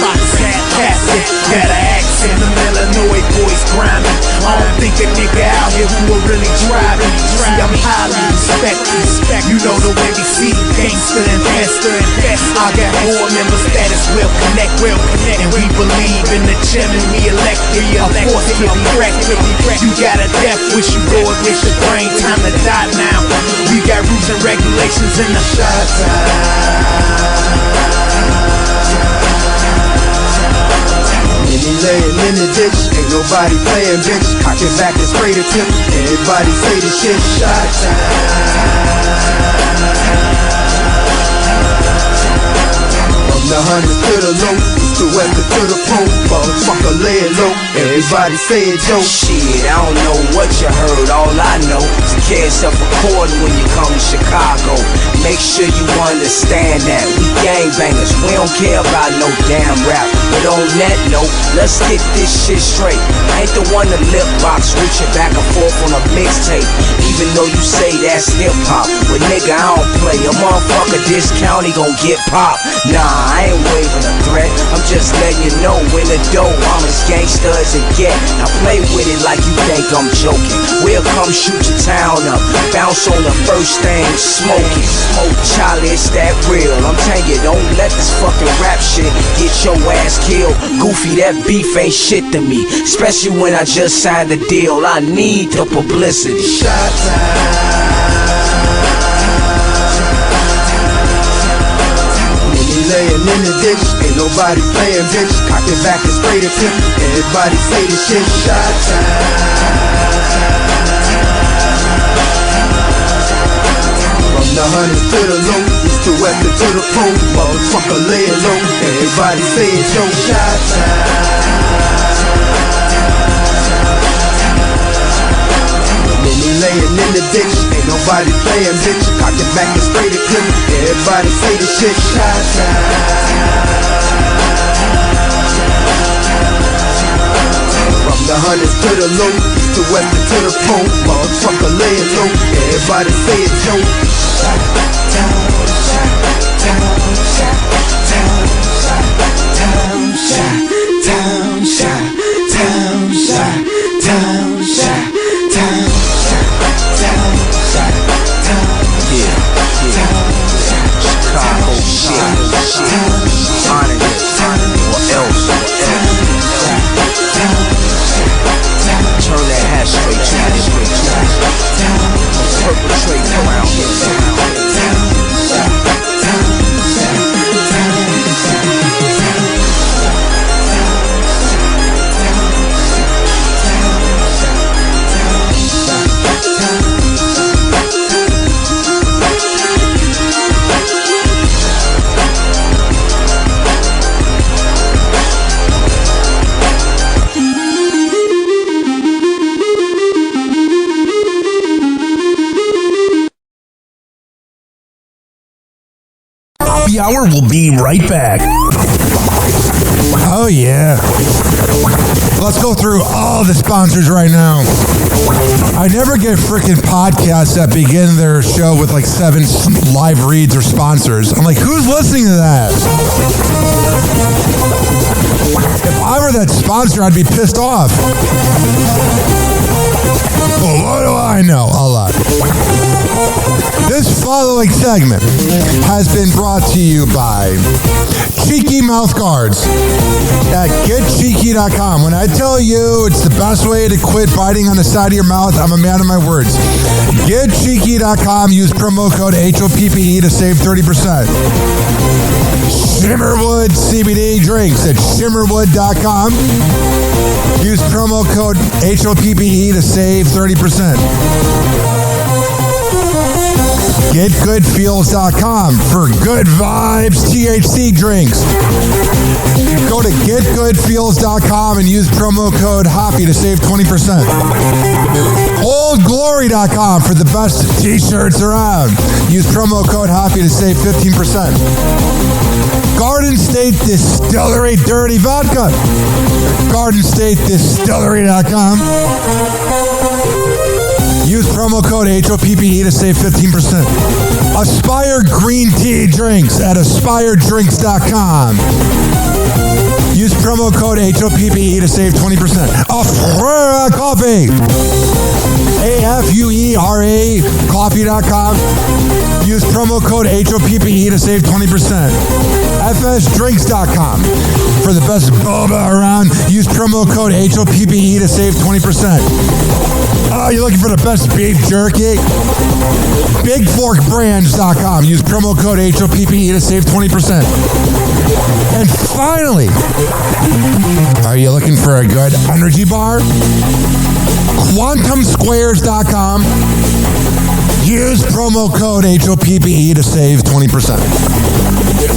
Got an accent, them Illinois boys grinding. I don't think a nigga out here who will really drive it. See, I'm highly respected. You know the way we see gangster and faster. I got board members that is well connect. And we believe in the chairman we elected. A force to be reckoned. You got a death wish, you go against your brain. Time to die now. We got rules and regulations in the shot time. And he laying in the ditch, ain't nobody playing, bitch. Cock it back and spray the tip. Everybody say the shit. Shot time. From the hundreds to the low, east to west and to the pole. Motherfucker, lay it low. Everybody say it, yo. Shit, I don't know what you heard. All I know is care self-recording when you come to Chicago. Make sure you understand that we gangbangers. We don't care about no damn rap. But on that note, let's get this shit straight. I ain't the one to lip box, reaching back and forth on a mixtape. Even though you say that's hip-hop. But nigga, I don't play. A motherfucker this county gon' get popped. Nah, I ain't waving a threat. I'm just letting you know when the dough, I'm as gangsta as it get. Now play with it like you think I'm joking. We'll come shoot your town up, bounce on the first thing, smoking. Charlie, it's that real. I'm telling you, don't let this fucking rap shit get your ass killed. Goofy, that beef ain't shit to me, especially when I just signed the deal. I need the publicity. Shot laying in the ditch, ain't nobody playing, bitch. Cock it back and spray the tip. Everybody say the shit. Shot time. From the hundreds to the low, east to west and to the pole. Motherfucker, lay it low. Everybody say it, yo. Shot time. Then he laying in the ditch, ain't nobody playing, bitch. Cock it back and spray the clip. Everybody say the shit. Shot time. From the hundreds to the low, east to west and to the pole. Motherfucker, lay it low. Everybody say it, yo. Shot down, shot down, shot down, shot down, shot down, shot down, shot down, shot down, shot down, shot down. Yeah. Chicago shit. Honor it, or else. Turn that hat straight to perpetrate around here. Hour will be right back. Oh, yeah. Let's go through all the sponsors right now. I never get freaking podcasts that begin their show with like 7 live reads or sponsors. I'm like, who's listening to that? If I were that sponsor, I'd be pissed off. Well, what do I know? A lot. This following segment has been brought to you by Cheeky Mouth Guards at getcheeky.com. When I tell you it's the best way to quit biting on the side of your mouth, I'm a man of my words. Getcheeky.com. Use promo code HOPPE to save 30%. Shimmerwood CBD drinks at shimmerwood.com. Use promo code HOPPE to save 30%. GetGoodFeels.com for good vibes THC drinks. Go to GetGoodFeels.com and use promo code HOPPY to save 20%. OldGlory.com for the best t-shirts around. Use promo code HOPPY to save 15%. Garden State Distillery Dirty Vodka. GardenStateDistillery.com. Use promo code HOPPE to save 15%. Aspire Green Tea Drinks at AspireDrinks.com. Use promo code HOPPE to save 20%. Afura Coffee. AFUERA Coffee.com. Use promo code HOPPE to save 20%. FSDrinks.com. For the best boba around, use promo code HOPPE to save 20%. Oh, you're looking for the best beef jerky? BigForkBrands.com. Use promo code HOPPE to save 20%. And finally, are you looking for a good energy bar? QuantumSquares.com. Use promo code HOPPE to save 20%.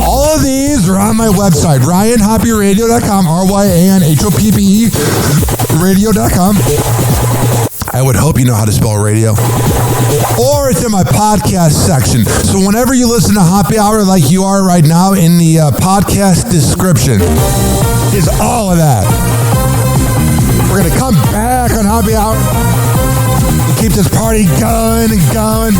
All of these are on my website, RyanHoppyRadio.com, RyanHoppe Radio.com. I would hope you know how to spell radio. Or it's in my podcast section. So whenever you listen to Happy Hour like you are right now, in the podcast description is all of that. We're going to come back on Happy Hour and keep this party going and going.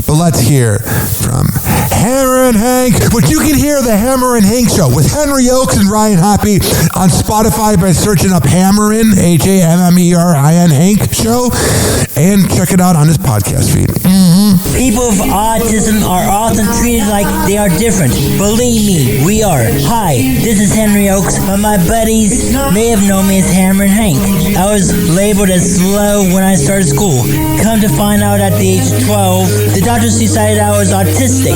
But let's hear from Hammer and Hank, which you can hear the Hammer and Hank Show with Henry Oakes and Ryan Hoppe on Spotify by searching up Hammerin, HAMMERIN Hank Show, and check it out on his podcast feed. People with autism are often treated like they are different. Believe me, we are. Hi, this is Henry Oakes, but my buddies may have known me as Hammer and Hank. I was labeled as slow when I started school. Come to find out at the age of 12, the doctors decided I was autistic.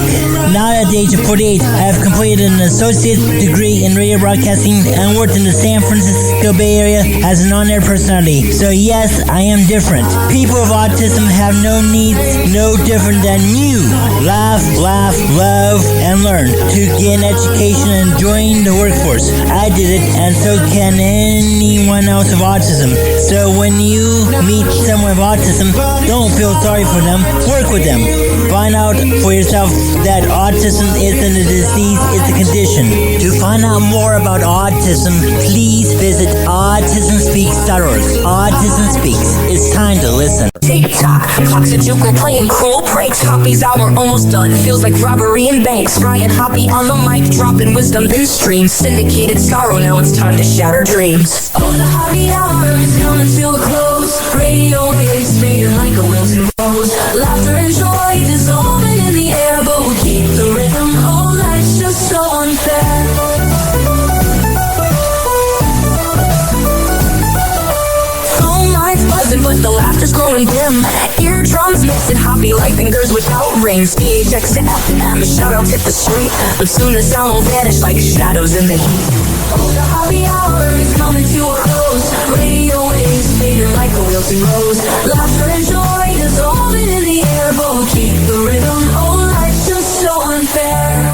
Now at the age of 48, I have completed an associate degree in radio broadcasting and worked in the San Francisco Bay Area as an on-air personality. So yes, I am different. People with autism have no needs, no different than you. Laugh, love, and learn to get an education and join the workforce. I did it, and so can anyone else with autism. So when you meet someone with autism, don't feel sorry for them. Work with them. Find out for yourself that autism isn't a disease, it's a condition. To find out more about autism, please visit autismspeaks.org. Autism Speaks. It's time to listen. TikTok, clocks a juke, we're playing cruel pranks. Hoppy's hour almost done. Feels like robbery in banks. Ryan Hoppe on the mic, dropping wisdom in streams. Syndicated sorrow, now it's time to shatter dreams. Oh, the Hoppe hour is coming to a close. Radio waves fading like a wilted rose. Laughter and joy dissolving in the air, but we'll keep the rhythm. Oh, life's just so unfair. Buzzing, but the laughter's growing dim. Eardrums mixing Hoppe like fingers without rings. PHX to FM, shoutouts hit the street, but soon the sound will vanish like shadows in the heat. Oh, the Hoppe hour is coming to a close. Radio waves fading like a wilted rose. Laughter and joy dissolving in the air, but we'll keep the rhythm. Oh, life's just so unfair.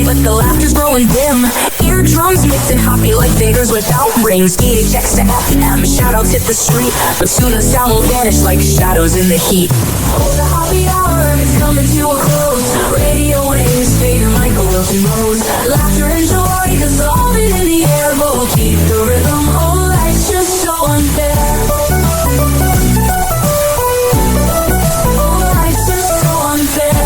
But the laughter's growing dim. Eardrums mixing Hoppe like fingers without rings. PHX to FM, shoutouts hit the street, but soon the sound will vanish like shadows in the heat. Oh, the Hoppe hour coming to a close. Radio waves fading like a wilted rose. Laughter and joy dissolving in the air, but we'll keep the rhythm. Oh, life's just so unfair. Oh, life's just so unfair.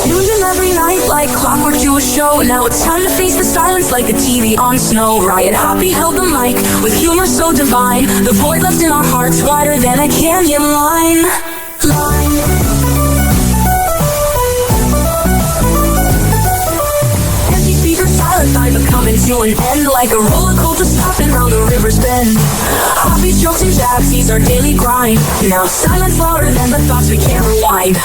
Tune in every night like clockwork to a show. Now it's time to face the silence like a TV on snow. Riot Hoppy held the mic with humor so divine. The void left in our hearts wider than a canyon line. Empty speakers, silent time but coming to an end. Like a roller coaster stopping round the river's bend. Hoppy jokes and jabs, these are daily grind. Now silence louder than the thoughts we can't rewind.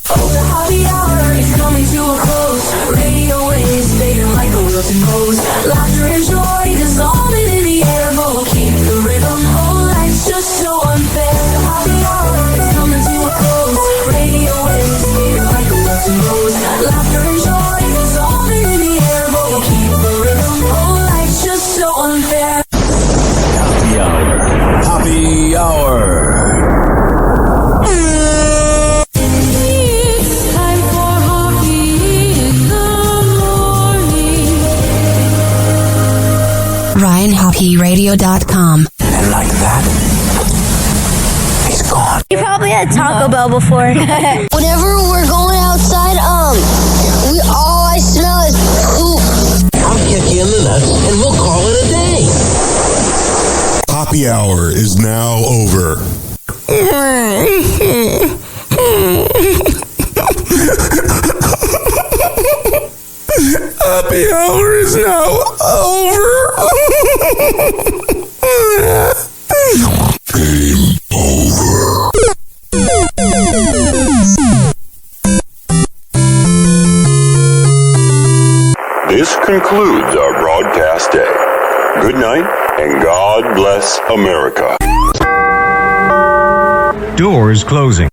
Oh, the happy hour is coming to a close. Radio waves fading like a wilted rose. Laughter and joy dissolving in the air, but we'll keep the rhythm. Oh, life's just so unfair. The happy hour is coming to a close. Radio waves fading like a wilted rose. Laughter and joy dissolving in the air, but we'll keep the rhythm. Oh, life's just so unfair. Happy hour. Happy hour. RyanHoppyRadio.com. And like that, he's gone. You probably had Taco Bell before. Whenever we're going outside, all I smell is poop. I'll kick you in the nuts and we'll call it a day. Happy hour is now over. Happy hour is now over. Game over. This concludes our broadcast day. Good night and God bless America. Doors closing.